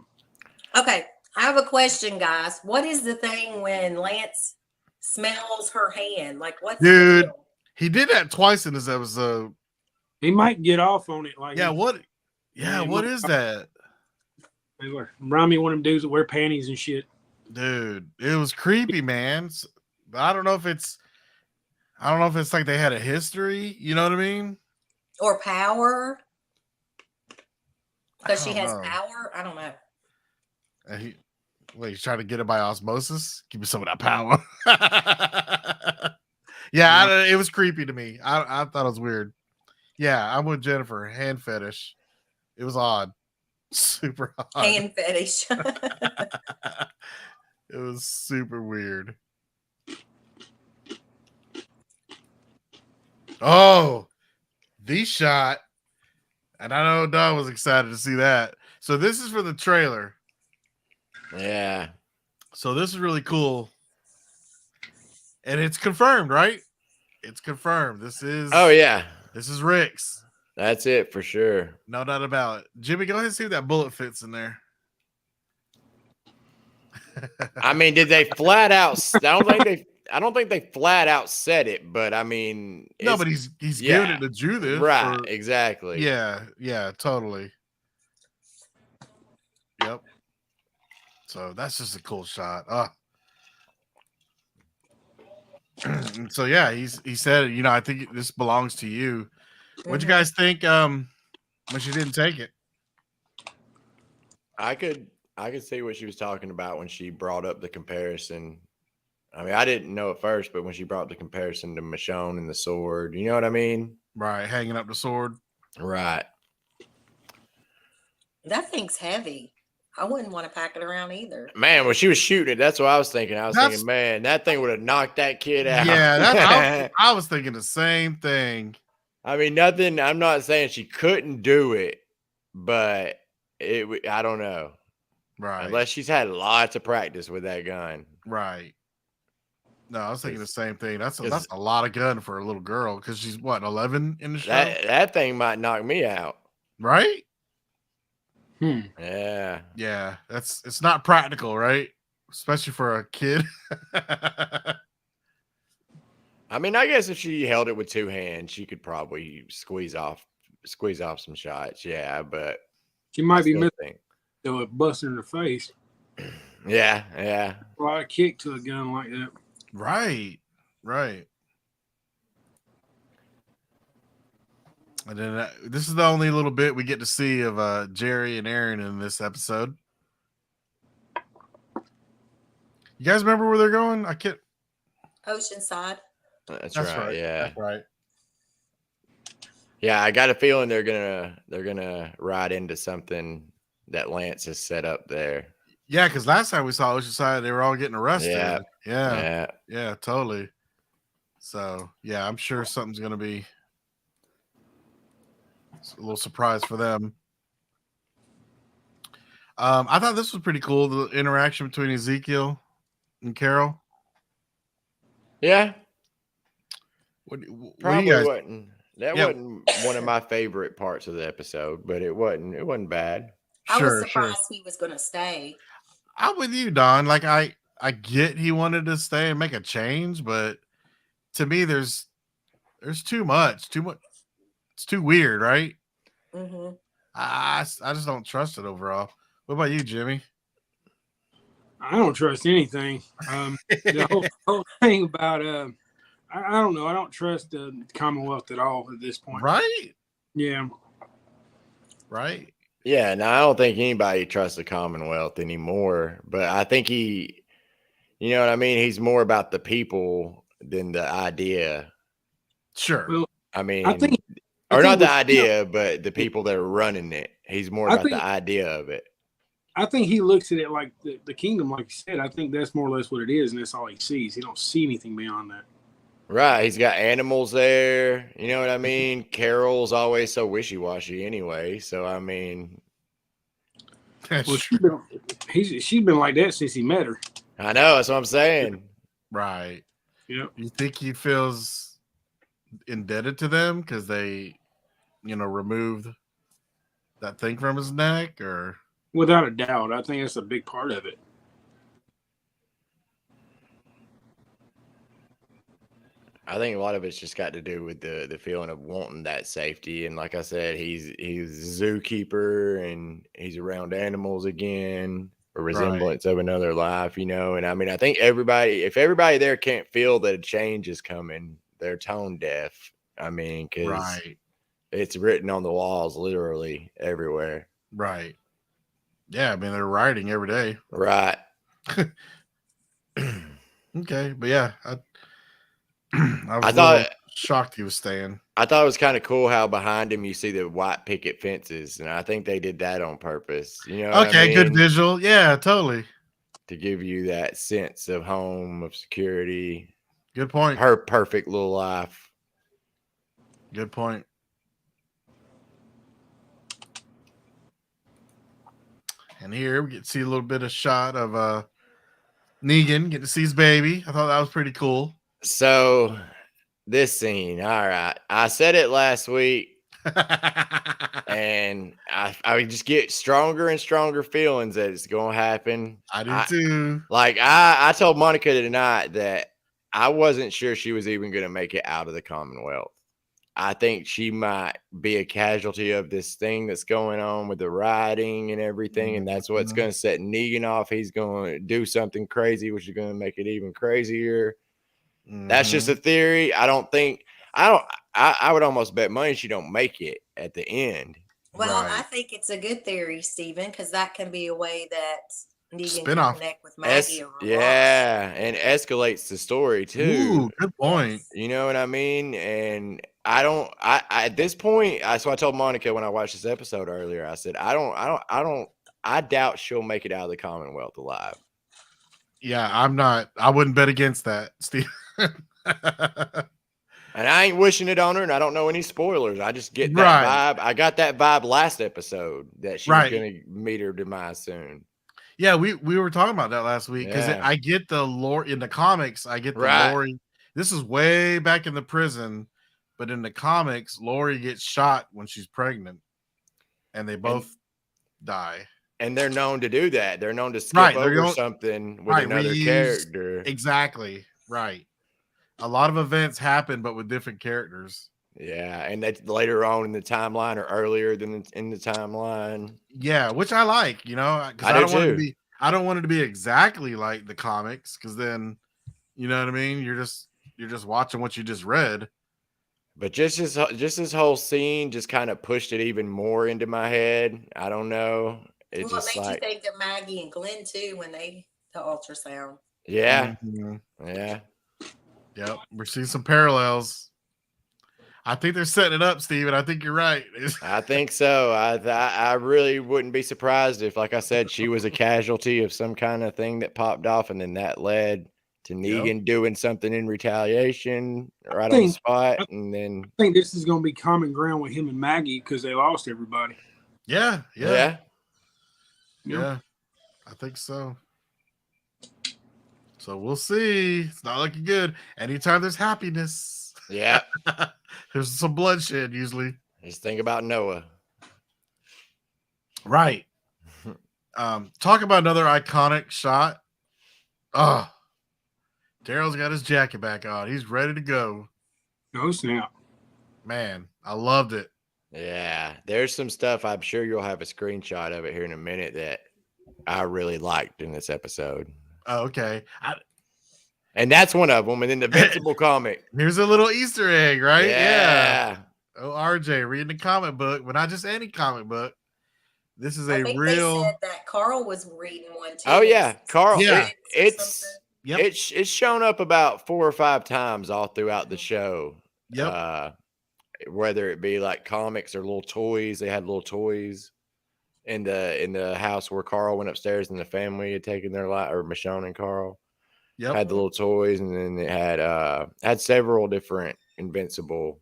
Okay, I have a question, guys. What is the thing when Lance smells her hand? Like, what's Dude. the deal? He did that twice in this episode. He might get off on it. Like, Yeah, what? Yeah, what is that? Remind me of one of them dudes that wear panties and shit. Dude, it was creepy, man. But I don't know if it's like they had a history, you know what I mean? Or power? Because she I don't has know. power? I don't know. And he's trying to get it by osmosis. Give me some of that power. Yeah, it was creepy to me. I thought it was weird. Yeah, I'm with Jennifer. Hand fetish. It was odd. Super odd. Hand fetish. It was super weird. Oh, the shot. And I know Don was excited to see that. So this is for the trailer. Yeah. So this is really cool. And it's confirmed, right? It's confirmed. This is This is Rick's. That's it for sure. No doubt about it. Jimmy, go ahead and see if that bullet fits in there. I mean, did they flat out? I don't think they flat out said it, but I mean, No, it's- but he's yeah. giving it to Judith. right, for- exactly. yeah, totally. Yep. So that's just a cool shot. So yeah, he said, I think this belongs to you. What'd you guys think when she didn't take it? I could see what she was talking about when she brought up the comparison. I mean, I didn't know at first, but when she brought the comparison to Michonne and the sword, you know what I mean? Right, hanging up the sword. Right. That thing's heavy. I wouldn't want to pack it around either. Man, when she was shooting it, that's what I was thinking. I was That's- thinking, man, that thing would have knocked that kid out. Yeah, I was thinking the same thing. I mean, nothing. I'm not saying she couldn't do it, but I don't know. Right. Unless she's had lots of practice with that gun. Right. No, I was thinking the same thing. That's Because- a lot of gun for a little girl because she's what, 11 in the show, That thing might knock me out. right? Yeah. Yeah, it's not practical, right? Especially for a kid. I mean, I guess if she held it with two hands, she could probably squeeze off some shots. Yeah, but She might be still missing think- a bust in the face. Yeah. A lot of kick to a gun like that. Right. And then this is the only little bit we get to see of Jerry and Aaron in this episode. You guys remember where they're going? I can't. Oceanside. That's right. Yeah. That's right. Yeah, I got a feeling they're gonna ride into something that Lance has set up there. Yeah, because last time we saw Oceanside, they were all getting arrested. Yeah. Yeah, totally. So yeah, I'm sure something's gonna be a little surprise for them. I thought this was pretty cool, the interaction between Ezekiel and Carol. Yeah. What do Probably you guys? wasn't That Yeah. wasn't one of my favorite parts of the episode, but it wasn't bad. I was Sure, surprised he was going to stay. I'm with you, Don. Like I get he wanted to stay and make a change, but to me, there's too much. It's too weird, right? Hmm. I just don't trust it overall. What about you, Jimmy? I don't trust anything. The whole thing about I don't know. I don't trust the Commonwealth at all at this point. Right? Yeah. Right? Yeah, now I don't think anybody trusts the Commonwealth anymore, but I think he, you know what I mean? He's more about the people than the idea. Sure. Well, I mean, I think or not the with- idea, but the people that are running it. He's more I about think- the idea of it. I think he looks at it like the kingdom, like you said. I think that's more or less what it is, and that's all he sees. He don't see anything beyond that. Right. He's got animals there. You know what I mean? Carol's always so wishy-washy anyway. So, I mean, That's Well, true. she's been like that since he met her. I know. That's what I'm saying. Right. Yep. You think he feels indebted to them because they, removed that thing from his neck, or Without a doubt, I think that's a big part of it. I think a lot of it's just got to do with the feeling of wanting that safety. And like I said, he's a zookeeper and he's around animals again, a resemblance of another life, And I mean, I think if everybody there can't feel that a change is coming, they're tone deaf. I mean, because right, it's written on the walls literally everywhere. right. Yeah, I mean they're writing every day. Right. Okay, but yeah, I was I a thought- little shocked he was staying. I thought it was kind of cool how behind him you see the white picket fences, and I think they did that on purpose. You know? what I Okay, good mean? visual. Yeah, totally. To give you that sense of home, of security, Good point. her perfect little life. Good point. And here we get to see a little bit of shot of Negan get to see his baby. I thought that was pretty cool. So this scene, all right. I said it last week, and I just get stronger and stronger feelings that it's gonna happen. I do too. Like I told Monica tonight that I wasn't sure she was even gonna make it out of the Commonwealth. I think she might be a casualty of this thing that's going on with the rioting and everything, and that's what's going to set Negan off. He's going to do something crazy, which is going to make it even crazier. That's just a theory. I would almost bet money she don't make it at the end. Well, Right. I think it's a good theory, Stephen, because that can be a way that Negan Spinoff. can connect with Maggie. over Ross. Yeah, and escalates the story too. Ooh, good point. You know what I mean? And I at this point, so I told Monica when I watched this episode earlier, I said, I doubt she'll make it out of the Commonwealth alive. Yeah, I wouldn't bet against that, Steve. And I ain't wishing it on her, and I don't know any spoilers. I just get that Right. vibe. I got that vibe last episode that she Right. was going to meet her demise soon. Yeah, we were talking about that last week because Yeah. I get the lore in the comics. I get the Right. Lori. This is way back in the prison, but in the comics, Lori gets shot when she's pregnant, and they both die. And they're known to do that. They're known to skip Right, they're over known- something with right, another reuse- character. Exactly. Right. A lot of events happen, but with different characters. Yeah, and that later on in the timeline or earlier than in the timeline. Yeah, which I like, because I do don't want it to too. be. I don't want it to be exactly like the comics, because then, you know what I mean. You're just watching what you just read. But just this whole scene just kind of pushed it even more into my head. I don't know. It Well, just it made like, you think of Maggie and Glenn too when the ultrasound. yeah, Mhm. yeah. Yep, we're seeing some parallels. I think they're setting it up, Steven. I think you're right. I think so. I really wouldn't be surprised if, like I said, she was a casualty of some kind of thing that popped off, and then that led to Negan doing something in retaliation right on the spot, and then I think this is going to be common ground with him and Maggie because they lost everybody. Yeah. Yeah. I think so. So we'll see. It's not looking good. Anytime there's happiness, yeah. There's some bloodshed usually. Just think about Noah. Right. Talk about another iconic shot. Oh, Daryl's got his jacket back on. He's ready to go. Oh snap! Man, I loved it. Yeah, there's some stuff. I'm sure you'll have a screenshot of it here in a minute that I really liked in this episode. Oh, okay. And that's one of them. And then the Invincible comic. Here's a little Easter egg, right? Yeah. Oh, RJ, reading the comic book, but not just any comic book. This is I a think real. they said that Carl was reading one too. Oh yeah, Carl. Yeah. It's Yep. it's shown up about 4 or 5 times all throughout the show. Yep. Whether it be like comics or little toys, they had little toys in the house where Carl went upstairs and the family had taken their life, or Michonne and Carl Yep. had the little toys, and then it had several different Invincible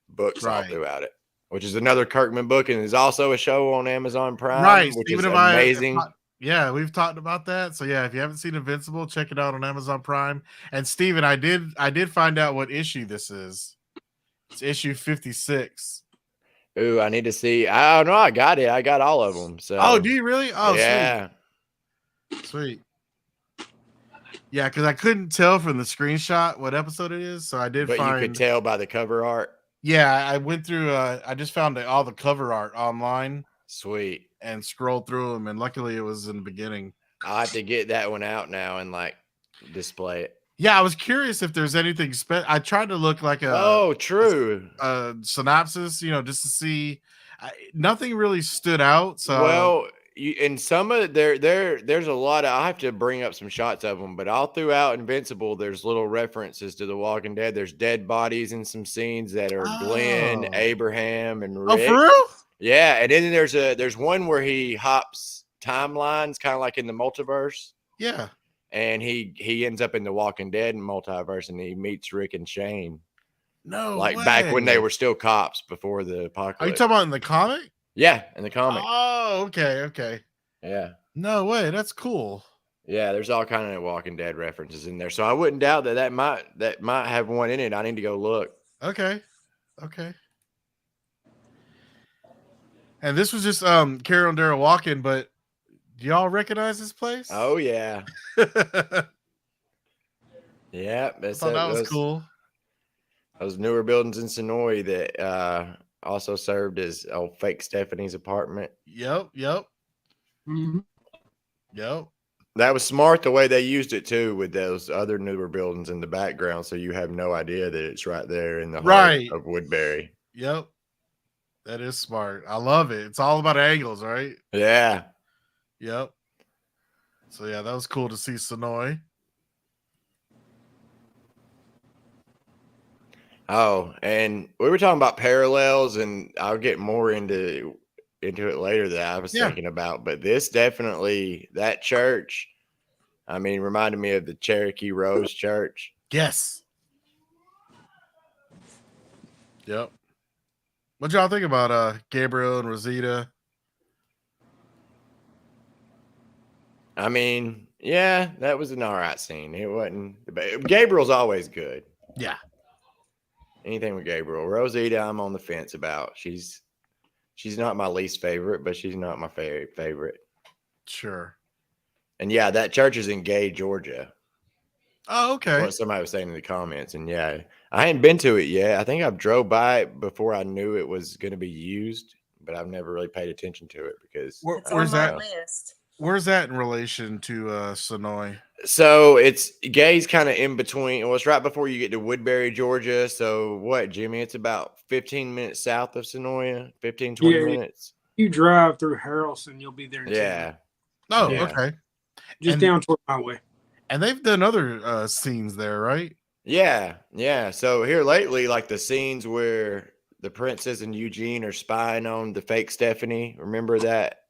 books all Right. throughout it, which is another Kirkman book, and is also a show on Amazon Prime, Right. which Stephen is and I have amazing. yeah, we've talked about that. So yeah, if you haven't seen Invincible, check it out on Amazon Prime. And Stephen, I did find out what issue this is. It's issue 56. Ooh, I need to see. I don't know. I got it. I got all of them. So. Oh, do you really? Oh, yeah. Sweet. Yeah, because I couldn't tell from the screenshot what episode it is, so I did But find. you could tell by the cover art. Yeah, I went through. I just found all the cover art online Sweet. and scrolled through them, and luckily it was in the beginning. I'll have to get that one out now and like display it. Yeah, I was curious if there's anything. I tried to look like Oh, true. a synopsis, just to see. Nothing really stood out. So Well, in some of there's a lot. I'll have to bring up some shots of them, but all throughout Invincible, there's little references to The Walking Dead. There's dead bodies in some scenes that are Glenn, Oh. Abraham, and oh, Rick. for real? Yeah, and then there's one where he hops timelines, kind of like in the multiverse, Yeah. and he ends up in the Walking Dead multiverse, and he meets Rick and Shane, No, like back when way. they were still cops before the apocalypse. Are you talking about in the comic? Yeah, in the comic. Oh, okay. Yeah. No way. That's cool. Yeah, there's all kind of Walking Dead references in there, so I wouldn't doubt that might have one in it. I need to go look. Okay. And this was just Carol and Daryl walking, but do y'all recognize this place? Oh yeah, I yeah. That's thought that was those, cool. Those newer buildings in Sonoy that also served as fake Stephanie's apartment. Yep. Mhm. That was smart the way they used it too, with those other newer buildings in the background, so you have no idea that it's right there in the heart Right. of Woodbury. Yep. That is smart. I love it. It's all about angles, right? Yeah. Yep. So yeah, that was cool to see Sonoy. Oh, and we were talking about parallels, and I'll get more into it later that I was thinking about. But this definitely, that church, I mean, reminded me of the Cherokee Rose Church. Yes. Yep. What y'all think about Gabriel and Rosita? I mean, yeah, that was an all right scene. It wasn't. Gabriel's always good. Yeah. Anything with Gabriel. Rosita, I'm on the fence about. She's not my least favorite, but she's not my favorite. Sure. And yeah, that church is in Gay, Georgia. Oh, okay. What somebody was saying in the comments. And yeah, I ain't been to it yet. I think I've drove by it before I knew it was going to be used, but I've never really paid attention to it because It's Where's on my that? list. Where's that in relation to Sonoy? So it's Gay's kind of in between. Well, it's right before you get to Woodbury, Georgia. So what, Jimmy? It's about 15 minutes south of Sonoya, 15, 20 Yeah. minutes. You drive through Harrelson, you'll be there. In 10 Yeah. minutes. Oh, Yeah. okay. Just And- down toward my way. And they've done other scenes there, right? Yeah. Yeah. So here lately, like the scenes where the princess and Eugene are spying on the fake Stephanie. Remember that?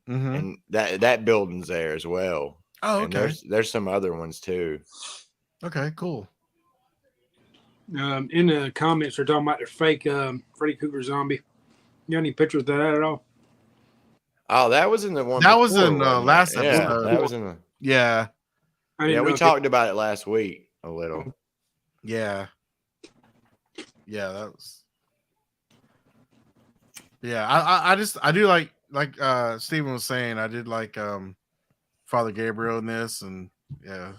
Mm-hmm. And that building's there as well. Oh, And okay. there's some other ones too. Okay, cool. In the comments, they're talking about their fake Freddy Krueger zombie. You got any pictures of that at all? Oh, that was in the one. That was before, in, wasn't it? last Yeah, episode. that was in the. Yeah. I Yeah, didn't we know if talked about it last week a little. Yeah. Yeah, that was. Yeah, I do like Steven was saying. I did like Father Gabriel in this, and yeah,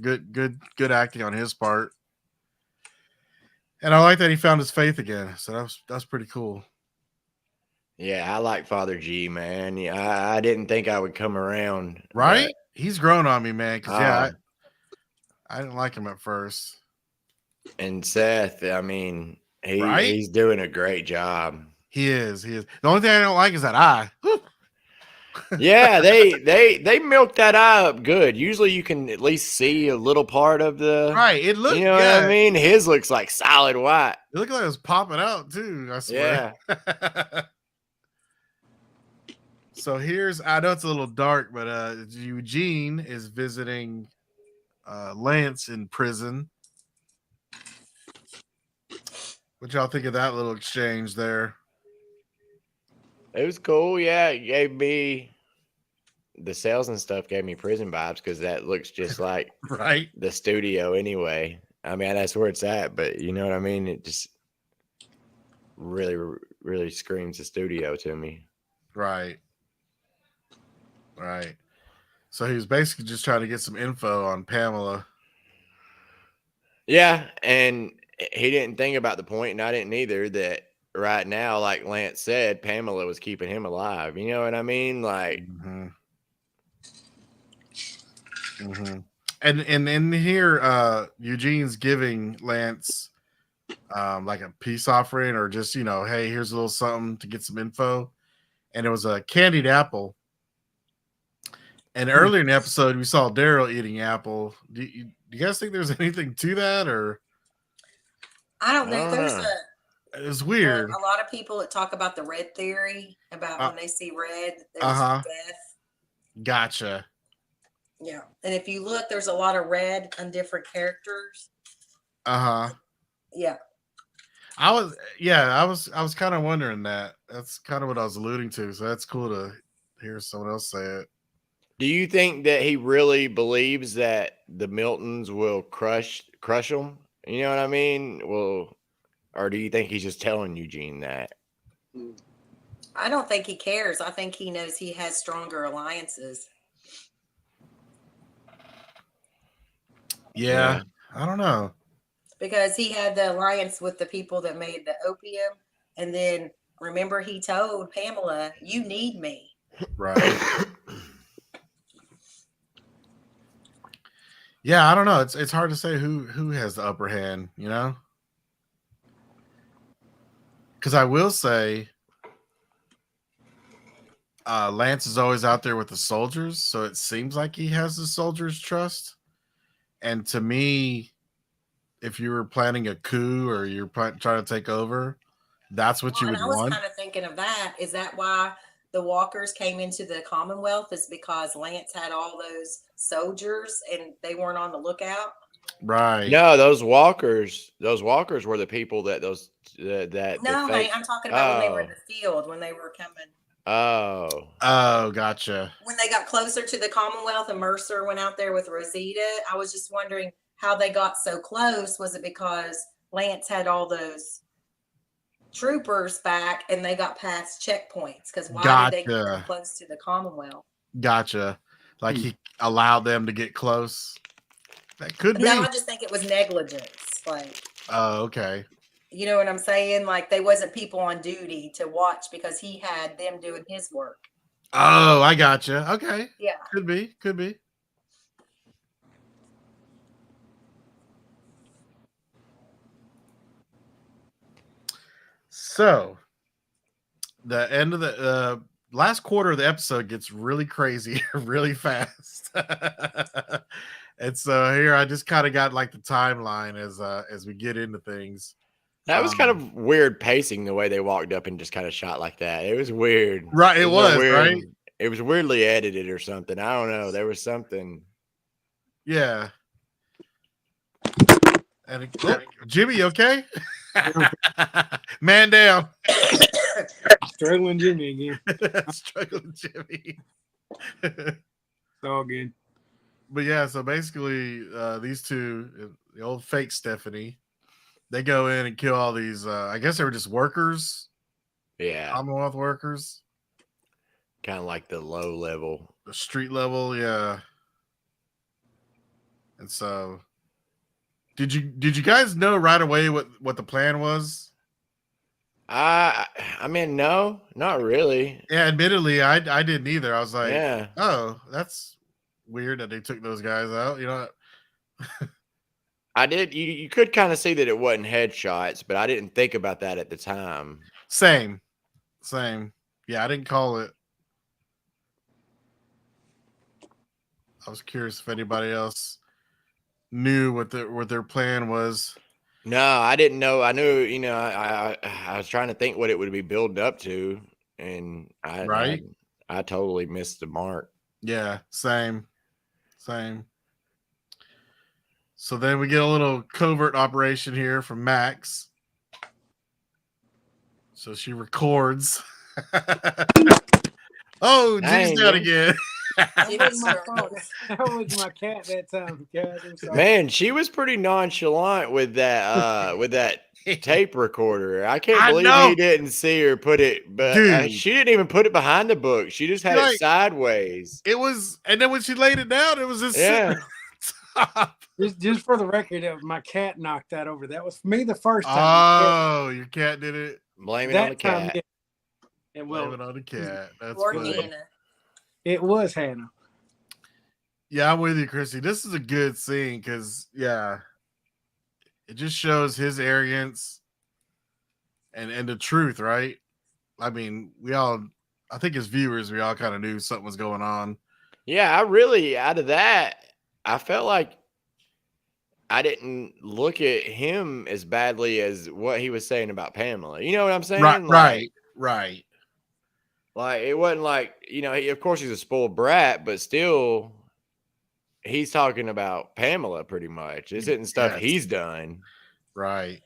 good acting on his part. And I like that he found his faith again. So that's pretty cool. Yeah, I like Father G, man. Yeah, I didn't think I would come around. Right? He's grown on me, man. Because but, I didn't like him at first. and Seth, I mean, Right? he's doing a great job. He is. The only thing I don't like is that eye. Yeah, they milked that eye up good. Usually you can at least see a little part of the Right. It looked. You know what I mean? His looks like solid white. It looked like it was popping out too. I swear. Yeah. So I know it's a little dark, but Eugene is visiting Lance in prison. What y'all think of that little exchange there? It was cool. Yeah, it gave me the sales and stuff gave me prison vibes because that looks just like Right. the studio anyway. I mean, that's where it's at, but you know what I mean? It just really, really screams the studio to me. Right. Right. So he was basically just trying to get some info on Pamela. Yeah, and he didn't think about the point, and I didn't either, that right now, like Lance said, Pamela was keeping him alive. You know what I mean? Like, And in here, Eugene's giving Lance like a peace offering, or just, you know, hey, here's a little something to get some info. And it was a candied apple. And earlier in the episode, we saw Daryl eating apple. Do you guys think there's anything to that, or? I don't think there's It was weird. a lot of people that talk about the red theory about when they see red, there's death. Gotcha. Yeah, and if you look, there's a lot of red on different characters. Yeah. I was kind of wondering that. That's kind of what I was alluding to. So that's cool to hear someone else say it. do you think that he really believes that the Miltons will crush him? You know what I mean? Well, or do you think he's just telling Eugene that? I don't think he cares. I think he knows he has stronger alliances. Yeah. I don't know. Because he had the alliance with the people that made the opium. And then remember, he told Pamela, you need me. Right. Yeah, I don't know. It's hard to say who has the upper hand, you know? Because I will say Lance is always out there with the soldiers, so it seems like he has the soldiers' trust. And to me, if you were planning a coup or you're trying to take over, that's what you would want. I was kind of thinking of that. Is that why the Walkers came into the Commonwealth? Is because Lance had all those soldiers and they weren't on the lookout? Right. No, those walkers were the people that I'm talking about when they were in the field, when they were coming. Oh, gotcha. When they got closer to the Commonwealth and Mercer went out there with Rosita, I was just wondering how they got so close. Was it because Lance had all those troopers back and they got past checkpoints? Because why did they get so close to the Commonwealth? Gotcha. Like he allowed them to get close. That could be. No, I just think it was negligence. Like, oh, okay. You know what I'm saying? Like they wasn't people on duty to watch because he had them doing his work. Oh, I gotcha. Okay. Yeah. Could be. So, the end of the last quarter of the episode gets really crazy really fast. And so here I just kind of got like the timeline as we get into things. That was kind of weird pacing, the way they walked up and just kind of shot like that. It was weird. Right, it was weird, right? It was weirdly edited or something. I don't know. There was something. Yeah. And Jimmy, okay? Man down. Struggling Jimmy again. Struggling Jimmy. It's all good. But yeah, so basically these two, the old fake Stephanie They go in and kill all these. I guess they were just workers, Yeah, Commonwealth workers, kind of like the low level. the street level. Yeah. And so, did you guys know right away what the plan was? I mean, no, not really. Yeah, admittedly, I didn't either. I was like, Yeah, oh, that's weird that they took those guys out. You know, I did. You could kind of see that it wasn't headshots, but I didn't think about that at the time. same. Yeah, I didn't call it. I was curious if anybody else knew what their plan was. No, I didn't know. I knew, I was trying to think what it would be built up to, and Right? I totally missed the mark. Yeah, same. So then we get a little covert operation here from Max. So she records. Oh, Dang, Jimmy's down man. again. Jimmy's my sure fault. is. That was my cat that time, guys. I'm sorry. Man, she was pretty nonchalant with that tape recorder. I can't I believe know. he didn't see her put it, but Dude. she didn't even put it behind the book. She just had Right. it sideways. It was, and then when she laid it down, it was just Yeah. sitting on top. Just for the record, my cat knocked that over. That was for me the first time. Oh, your cat did it. Blame it on the that time, cat. yeah. And Blame well, it on the cat. That's Or funny. Hannah. it was Hannah. Yeah, I'm with you, Chrissy. This is a good scene because, yeah, it just shows his arrogance and the truth, right? I mean, I think as viewers, we all kind of knew something was going on. Yeah, I really, out of that, I felt like I didn't look at him as badly as what he was saying about Pamela. You know what I'm saying? Right. Like, it wasn't like, of course he's a spoiled brat, but still, he's talking about Pamela pretty much. This isn't stuff Yes. he's done. Right.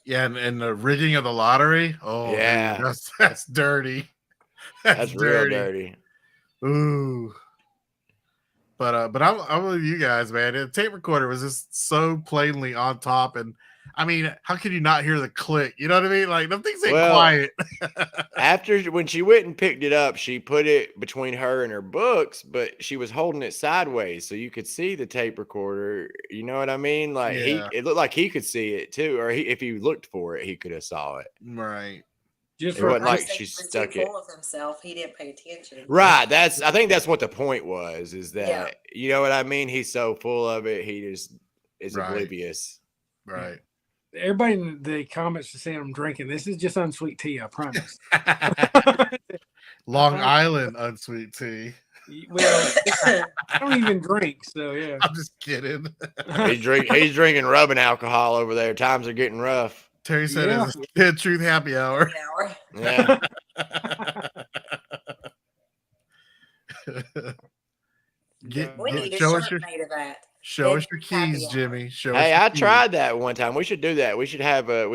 Yeah, and the rigging of the lottery. Oh, Yeah. dude, that's dirty. That's real dirty. Ooh. But I'm with you guys, man. The tape recorder was just so plainly on top, and I mean, how could you not hear the click? You know what I mean? Like, them things ain't Well, quiet. When she went and picked it up, she put it between her and her books, but she was holding it sideways so you could see the tape recorder. You know what I mean? Like, Yeah. it looked like he could see it too, or if he looked for it, he could have saw it. Right. Just It for wasn't I like just think she he was stuck too it. full of himself. He didn't pay attention. Right. I think that's what the point was, is that, Yeah. you know what I mean? He's so full of it, he just is Right. oblivious. Right. everybody in the comments are saying I'm drinking. This is just unsweet tea, I promise. Long Island unsweet tea. Well, I don't even drink, so yeah. I'm just kidding. He's drinking rubbing alcohol over there. Times are getting rough. Terry said Yeah. it's a Kid Truth happy hour. Hour. Yeah. We need a show us shirt your made of that. show us your Happy keys, hour. Jimmy. Show us Hey, your I keys. tried that one time. We should do that. We should have a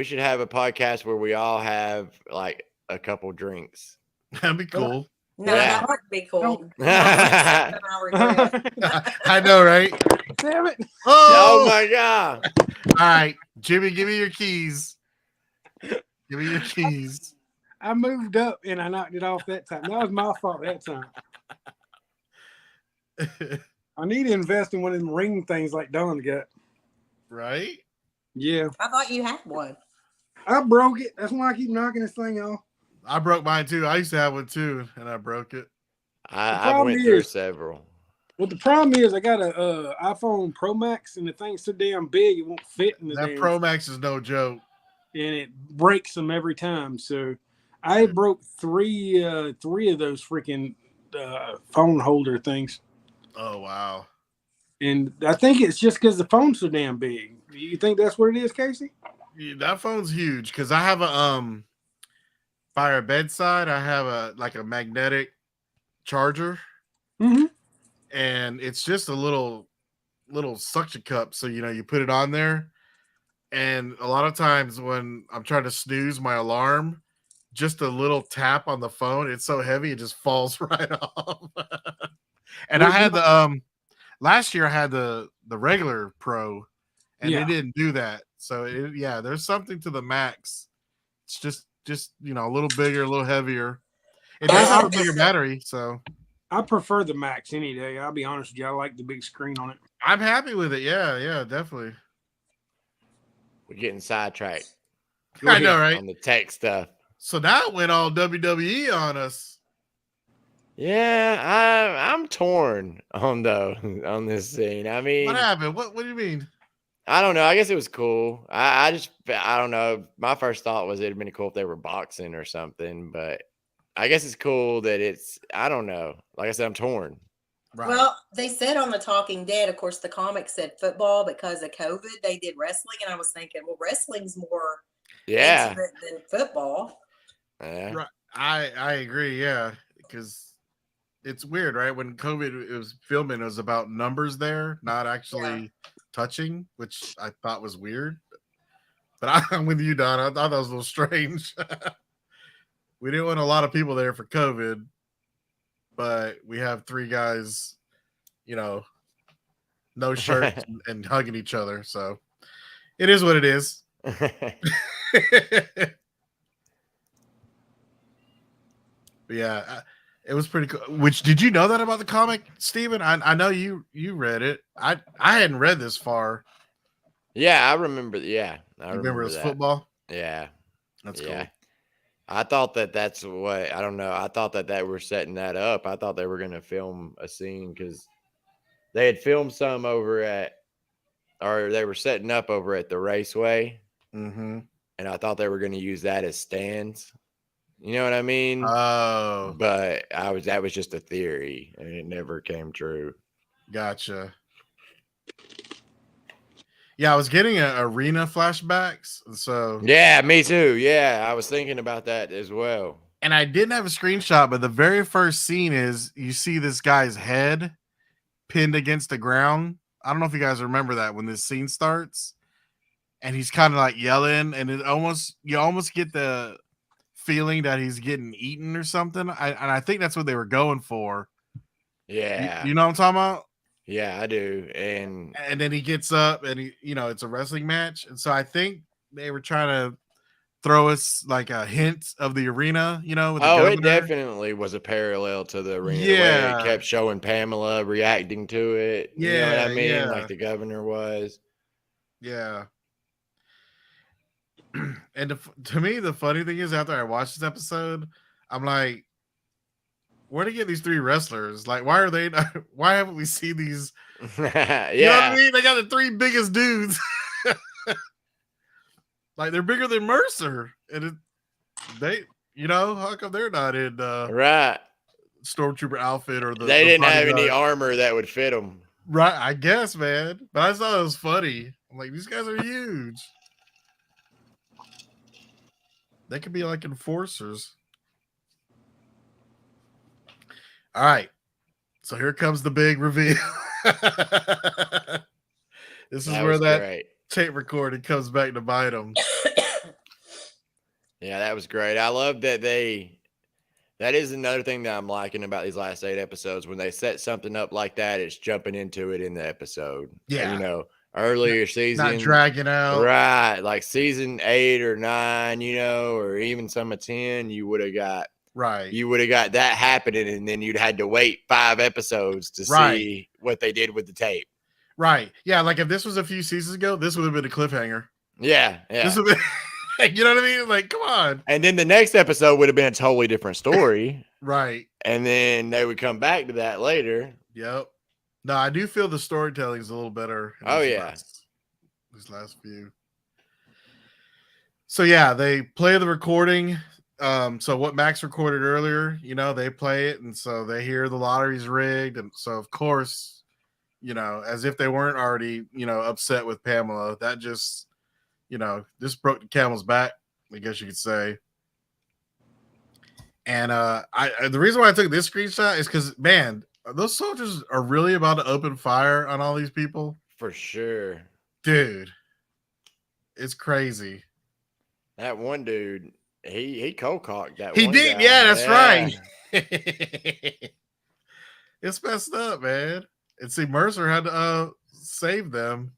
podcast where we all have like a couple drinks. That'd be cool. No, Yeah. that would be cool. Oh I regret. I know, right? Damn it. Oh, my god. all right, Jimmy, give me your keys. Give me your keys. I moved up and I knocked it off that time. That was my fault that time. I need to invest in one of them ring things like Don got. Right? Yeah. I thought you had one. I broke it. That's why I keep knocking this thing off. I broke mine too. I used to have one too, and I broke it. I've problem went through is- several. Well, the problem is I got a iPhone Pro Max and the thing's so damn big it won't fit in the That damn, Pro Max is no joke. and it breaks them every time. So I broke three of those freaking phone holder things. Oh wow. And I think it's just because the phone's so damn big. You think that's what it is, Casey? Yeah, that phone's huge because I have a by our bedside, I have a magnetic charger, Mm-hmm. and it's just a little suction cup. So you put it on there, and a lot of times when I'm trying to snooze my alarm, just a little tap on the phone, it's so heavy it just falls right off. And I had the last year I had the regular Pro, and Yeah. it didn't do that. So yeah, there's something to the Max. It's just a little bigger, a little heavier. It does have a bigger battery, so I prefer the Max any day. I'll be honest with you. I like the big screen on it. I'm happy with it. Yeah, definitely. We're getting sidetracked I know, right? on the tech stuff. So now it went all WWE on us. Yeah, I'm torn on this scene. I mean, What happened? What do you mean? I don't know. I guess it was cool. I don't know. My first thought was it'd been cool if they were boxing or something, but I guess it's cool that I don't know. Like I said, I'm torn. Right. Well, they said on The Talking Dead, of course, the comic said football because of COVID. They did wrestling, and I was thinking, well, wrestling's more Yeah. intimate than football. Yeah. Right. I agree, yeah. Because it's weird, right? When COVID was filming, it was about numbers there, not actually touching, which I thought was weird. But I'm with you, Don. I thought that was a little strange. We didn't want a lot of people there for COVID, but we have 3 guys, no shirts and hugging each other. So it is what it is. But yeah, it was pretty cool. Which, did you know that about the comic, Steven? I know you read it. I hadn't read this far. Yeah, I remember. Yeah, I You remember it was football? Yeah, That's yeah. cool. I thought that's what I don't know. I thought that were setting that up. I thought they were going to film a scene because they had filmed some or they were setting up over at the raceway, Mm-hmm. and I thought they were going to use that as stands. You know what I mean? Oh, But that was just a theory, and it never came true. gotcha. Yeah, I was getting arena flashbacks, so Yeah, me too. Yeah, I was thinking about that as well. and I didn't have a screenshot, but the very first scene is you see this guy's head pinned against the ground. I don't know if you guys remember that when this scene starts, and he's kind of like yelling, and you almost get the feeling that he's getting eaten or something. I think that's what they were going for. Yeah, You know what I'm talking about? yeah, I do. And then he gets up and it's a wrestling match. And so I think they were trying to throw us like a hint of the arena, with the it governor. definitely was a parallel to the arena. The way Yeah. it kept showing Pamela reacting to it. You know what I Yeah, mean? yeah. Like the governor was. Yeah. And to me, the funny thing is, after I watched this episode, I'm like, where to get these 3 wrestlers? Like, why are they not, why haven't we seen these? Yeah. You know what I mean? They got the 3 biggest dudes. Like, they're bigger than Mercer. And how come they're not in Right. Stormtrooper outfit or They didn't have any bodyguard? armor that would fit them. Right, I guess, man. But I just thought it was funny. I'm like, these guys are huge. They could be like enforcers. All right. So here comes the big reveal. This is where that great. tape recording comes back to bite them. Yeah, that was great. I love that that is another thing that I'm liking about these last 8 episodes. When they set something up like that, it's jumping into it in the episode. Yeah. And, earlier season. Not dragging out. Right. Like season 8 or 9, or even some of 10, you would have got that happening, and then you'd had to wait 5 episodes to see what they did with the tape. Right. Yeah, like if this was a few seasons ago, this would have been a cliffhanger. Yeah. Yeah. This would have been, you know what I mean? Like, come on. And then the next episode would have been a totally different story. Right. And then they would come back to that later. Yep. No, I do feel the storytelling is a little better. These last few. So yeah, they play the recording. So what Max recorded earlier, they play it, and so they hear the lottery's rigged, and so of course, as if they weren't already, upset with Pamela, that just, this broke the camel's back, I guess you could say. And the reason why I took this screenshot is because, man, those soldiers are really about to open fire on all these people. For sure. Dude, it's crazy. That one dude, he cold cocked that He one did, guy. yeah, that's right. It's messed up, man. And see, Mercer had to save them.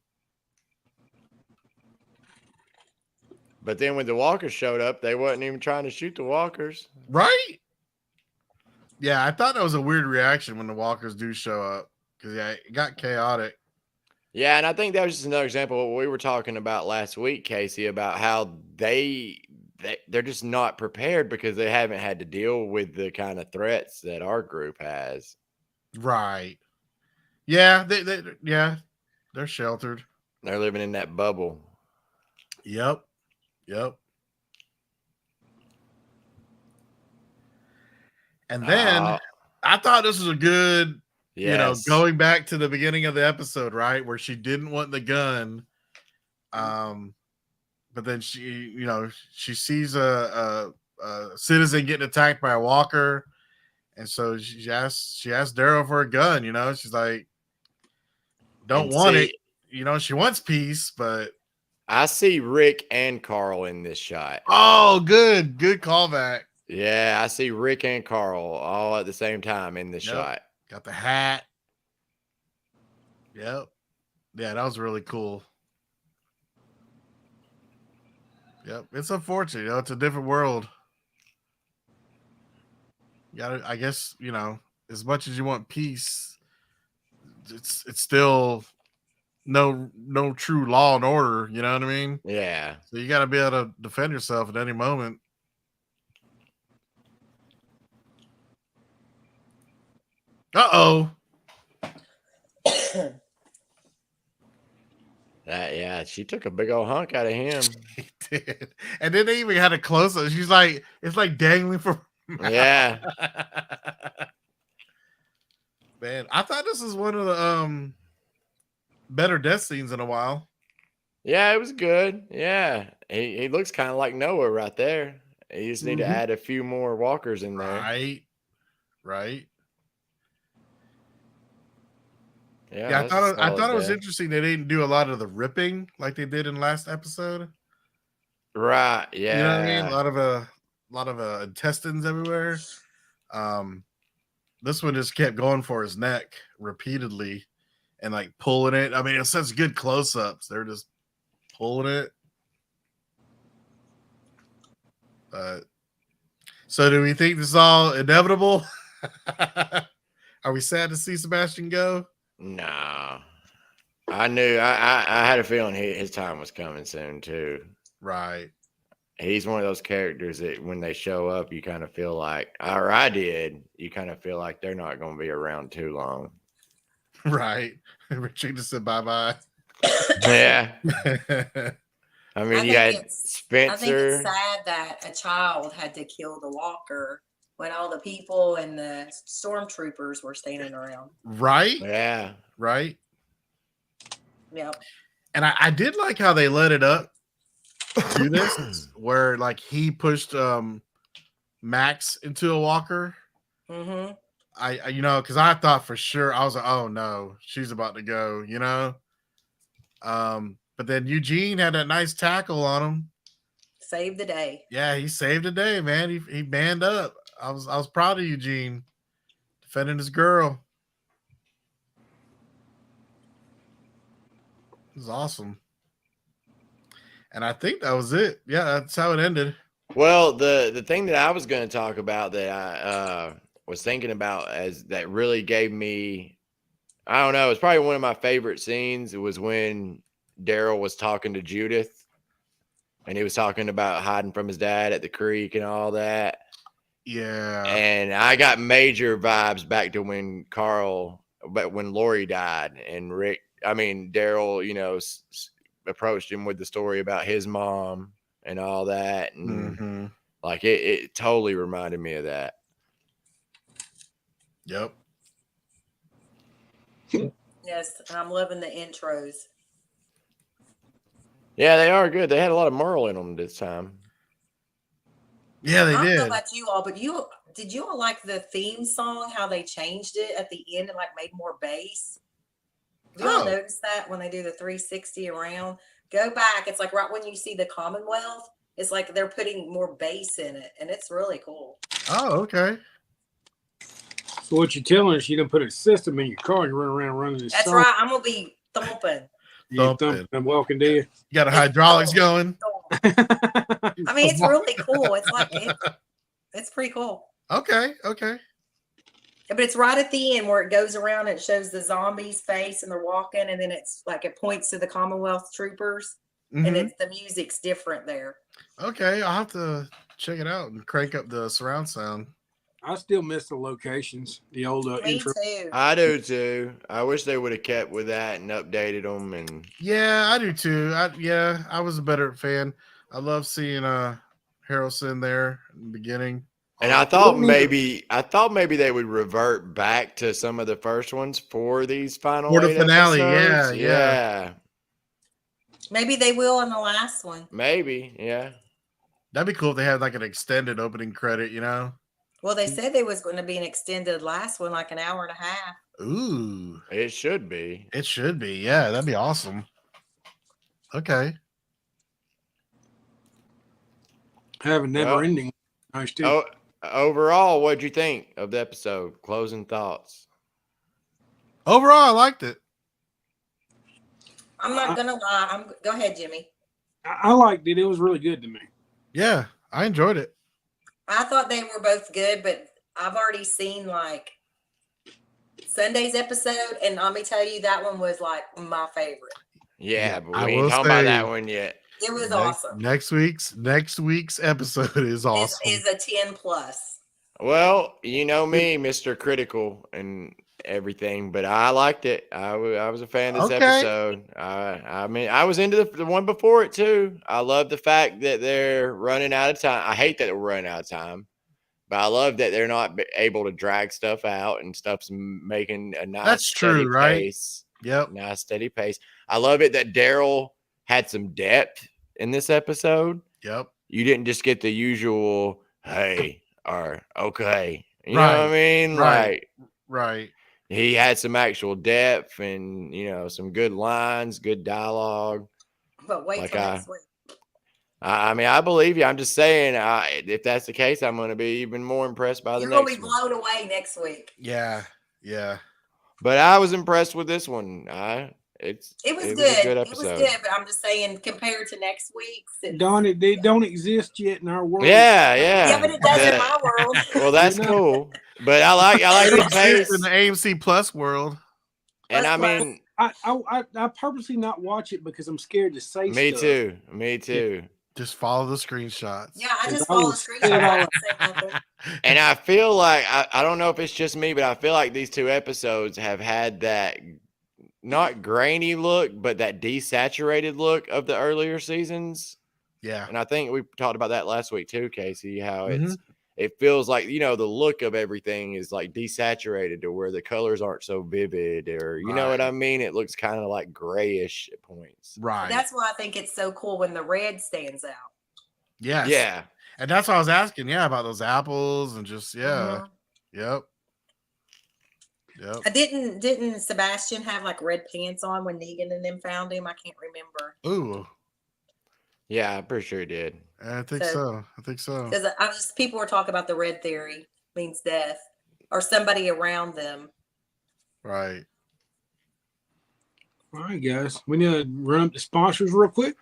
But then when the walkers showed up, they wasn't even trying to shoot the walkers. Right? Yeah, I thought that was a weird reaction when the walkers do show up because yeah, it got chaotic. Yeah, and I think that was just another example of what we were talking about last week, Casey, about how they're just not prepared because they haven't had to deal with the kind of threats that our group has. Right. Yeah, they're sheltered. They're living in that bubble. Yep. And then I thought this was a good, yes. going back to the beginning of the episode, right, where she didn't want the gun, but then she sees a citizen getting attacked by a walker, and so she asked Daryl for a gun. She's like, don't want it. She wants peace, but I see Rick and Carl in this shot. Oh, good callback. Yeah, I see Rick and Carl all at the same time in this shot. Got the hat. Yep. Yeah, that was really cool. Yep. It's unfortunate, it's a different world. I guess, as much as you want peace, it's still no true law and order, you know what I mean? Yeah. So you got to be able to defend yourself at any moment. Uh-oh. Yeah, she took a big old hunk out of him. She did. And then they even had a close-up. She's like, it's like dangling from Yeah. Man, I thought this was one of the better death scenes in a while. Yeah, it was good. Yeah. He looks kind of like Noah right there. You just need to add a few more walkers in there. Right. Yeah, I thought it was interesting they didn't do a lot of the ripping like they did in last episode. Right. Yeah. You know what I mean? A lot of intestines everywhere. This one just kept going for his neck repeatedly and like pulling it. I mean, it's such good close-ups. They're just pulling it. So do we think this is all inevitable? Are we sad to see Sebastian go? No. I knew I had a feeling his time was coming soon too. Right. He's one of those characters that when they show up, you kind of feel like, or I did, you kind of feel like they're not going to be around too long. Right. Richard just said bye-bye. Yeah. I mean, you had Spencer. I think it's sad that a child had to kill the walker when all the people and the stormtroopers were standing around. Right. Yeah. Right. Yep. And I did like how they let it up do this, where like he pushed Max into a walker. Mm-hmm. I because I thought for sure, I was like, oh no, she's about to go, but then Eugene had that nice tackle on him. Saved the day. Yeah, he saved the day, man. He manned up. I was proud of Eugene defending his girl. It was awesome. And I think that was it. Yeah, that's how it ended. Well, the thing that I was going to talk about that I was thinking about as that really gave me, I don't know, it's probably one of my favorite scenes. It was when Daryl was talking to Judith and he was talking about hiding from his dad at the creek and all that. Yeah. And I got major vibes back to when Lori died and Daryl, approached him with the story about his mom and all that. And like, it totally reminded me of that. Yep. Yes, I'm loving the intros. Yeah, they are good. They had a lot of Merle in them this time. Yeah, they I don't did. know about you all, but did you all like the theme song, how they changed it at the end and like made more bass? Do you all notice that when they do the 360 around? Go back. It's like right when you see the Commonwealth, it's like they're putting more bass in it, and it's really cool. Oh, okay. So what you're telling us, you done put a system in your car and you run around running this That's song. right. I'm gonna be thumping. You thumping and Walking Dead. You got a hydraulics going. I mean, it's really cool. It's like it's pretty cool. Okay. But it's right at the end where it goes around and it shows the zombie's face and they're walking, and then it's like it points to the Commonwealth troopers, and Mhm. it's the music's different there. Okay, I'll have to check it out and crank up the surround sound. I still miss the locations, the old Me intro. too. I do too. I wish they would have kept with that and updated them. And Yeah, I do too. I was a better fan. I love seeing Harrelson there in the beginning. I thought maybe they would revert back to some of the first ones for these final For the 8 finale, episodes. yeah. Maybe they will in the last one. Maybe, yeah. That'd be cool if they had like an extended opening credit, you know? Well, they said there was going to be an extended last one, like an hour and a half. Ooh, It should be. it should be. Yeah, that'd be awesome. Okay. Have a never ending. Nice too. Oh, overall, what'd you think of the episode? Closing thoughts. Overall, I liked it. I'm not gonna lie. Go ahead, Jimmy. I liked it. It was really good to me. Yeah, I enjoyed it. I thought they were both good, but I've already seen like Sunday's episode, and let me tell you, that one was like my favorite. Yeah, but I we ain't will talking about say- that one yet. It was awesome. Next week's episode is awesome. Is a 10 plus. Well, you know me, Mr. Critical and everything, but I liked it. I was a fan of this Okay. episode. I mean, I was into the one before it too. I love the fact that they're running out of time. I hate that we're running out of time, but I love that they're not able to drag stuff out and stuff's making a nice, That's true, steady right? pace. Yep. Nice, steady pace. I love it that Daryl had some depth in this episode. Yep. You didn't just get the usual hey or okay. You know what I Right, mean? right. Like Right. he had some actual depth and some good lines, good dialogue. But wait Like till next week. I mean, I believe you. I'm just saying, if that's the case, I'm going to be even more impressed by the You're gonna be next one. blown away next week. Yeah. Yeah. But I was impressed with this one. It was a good. good It was episode. good, but I'm just saying compared to next week's. Don, they don't exist yet in our world. Yeah. Yeah, but it does in The- my world. Well, that's You know. cool. But I like the It's pace, in the AMC Plus world. and I Plus, mean, I purposely not watch it because I'm scared to say me stuff. too. Me too. Just follow the screenshots. Yeah, I just I follow the was screen. scared I all- don't say nothing. And I feel like I don't know if it's just me, but I feel like these two episodes have had that not grainy look, but that desaturated look of the earlier seasons. Yeah. And I think we talked about that last week too, Casey, how Mhm. it feels like, the look of everything is like desaturated to where the colors aren't so vivid, or you know what I mean? It looks kind of like grayish at points. Right. That's why I think it's so cool when the red stands out. yes. Yeah. And that's what I was asking. Yeah, about those apples and just Mhm. Yep. Yep. Didn't Sebastian have like red pants on when Negan and them found him? I can't remember. Ooh. Yeah, I'm pretty sure it did. I think so. I think so. Because people were talking about the red theory means death or somebody around them. Right. All right, guys. We need to run up the sponsors real quick.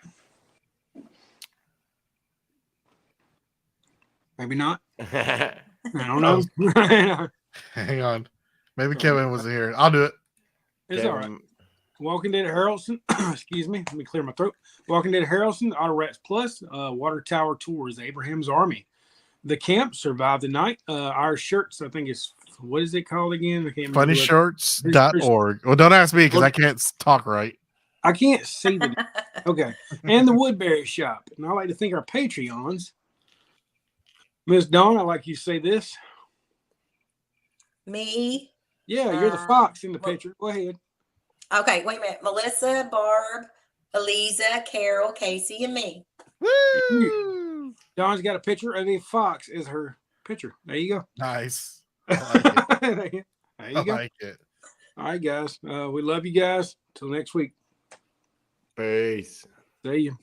Maybe not. I don't know. Hang on. Maybe Kevin wasn't here. I'll do it. It's all right. Walking Dead Harrelson. Excuse me. Let me clear my throat. Walking Dead Harrelson, Auto Rats Plus, Water Tower Tours, Abraham's Army. The Camp survived the night. Our shirts, I think it's, what is it called again? I can't remember. Funnyshorts.org. Well, don't ask me because I can't talk right. I can't see the. Okay. And the Woodbury Shop. And I like to thank our Patreons. Miss Dawn, I'd like you to say this. Me. Yeah, you're the fox in the well- picture. Go ahead. Okay, wait a minute. Melissa, Barb, Eliza, Carol, Casey, and me. Woo! Dawn's got a picture of a fox as her picture. There you go. Nice. I like it. there I you go. like it. All right, guys. We love you guys. Till next week. Peace. See you.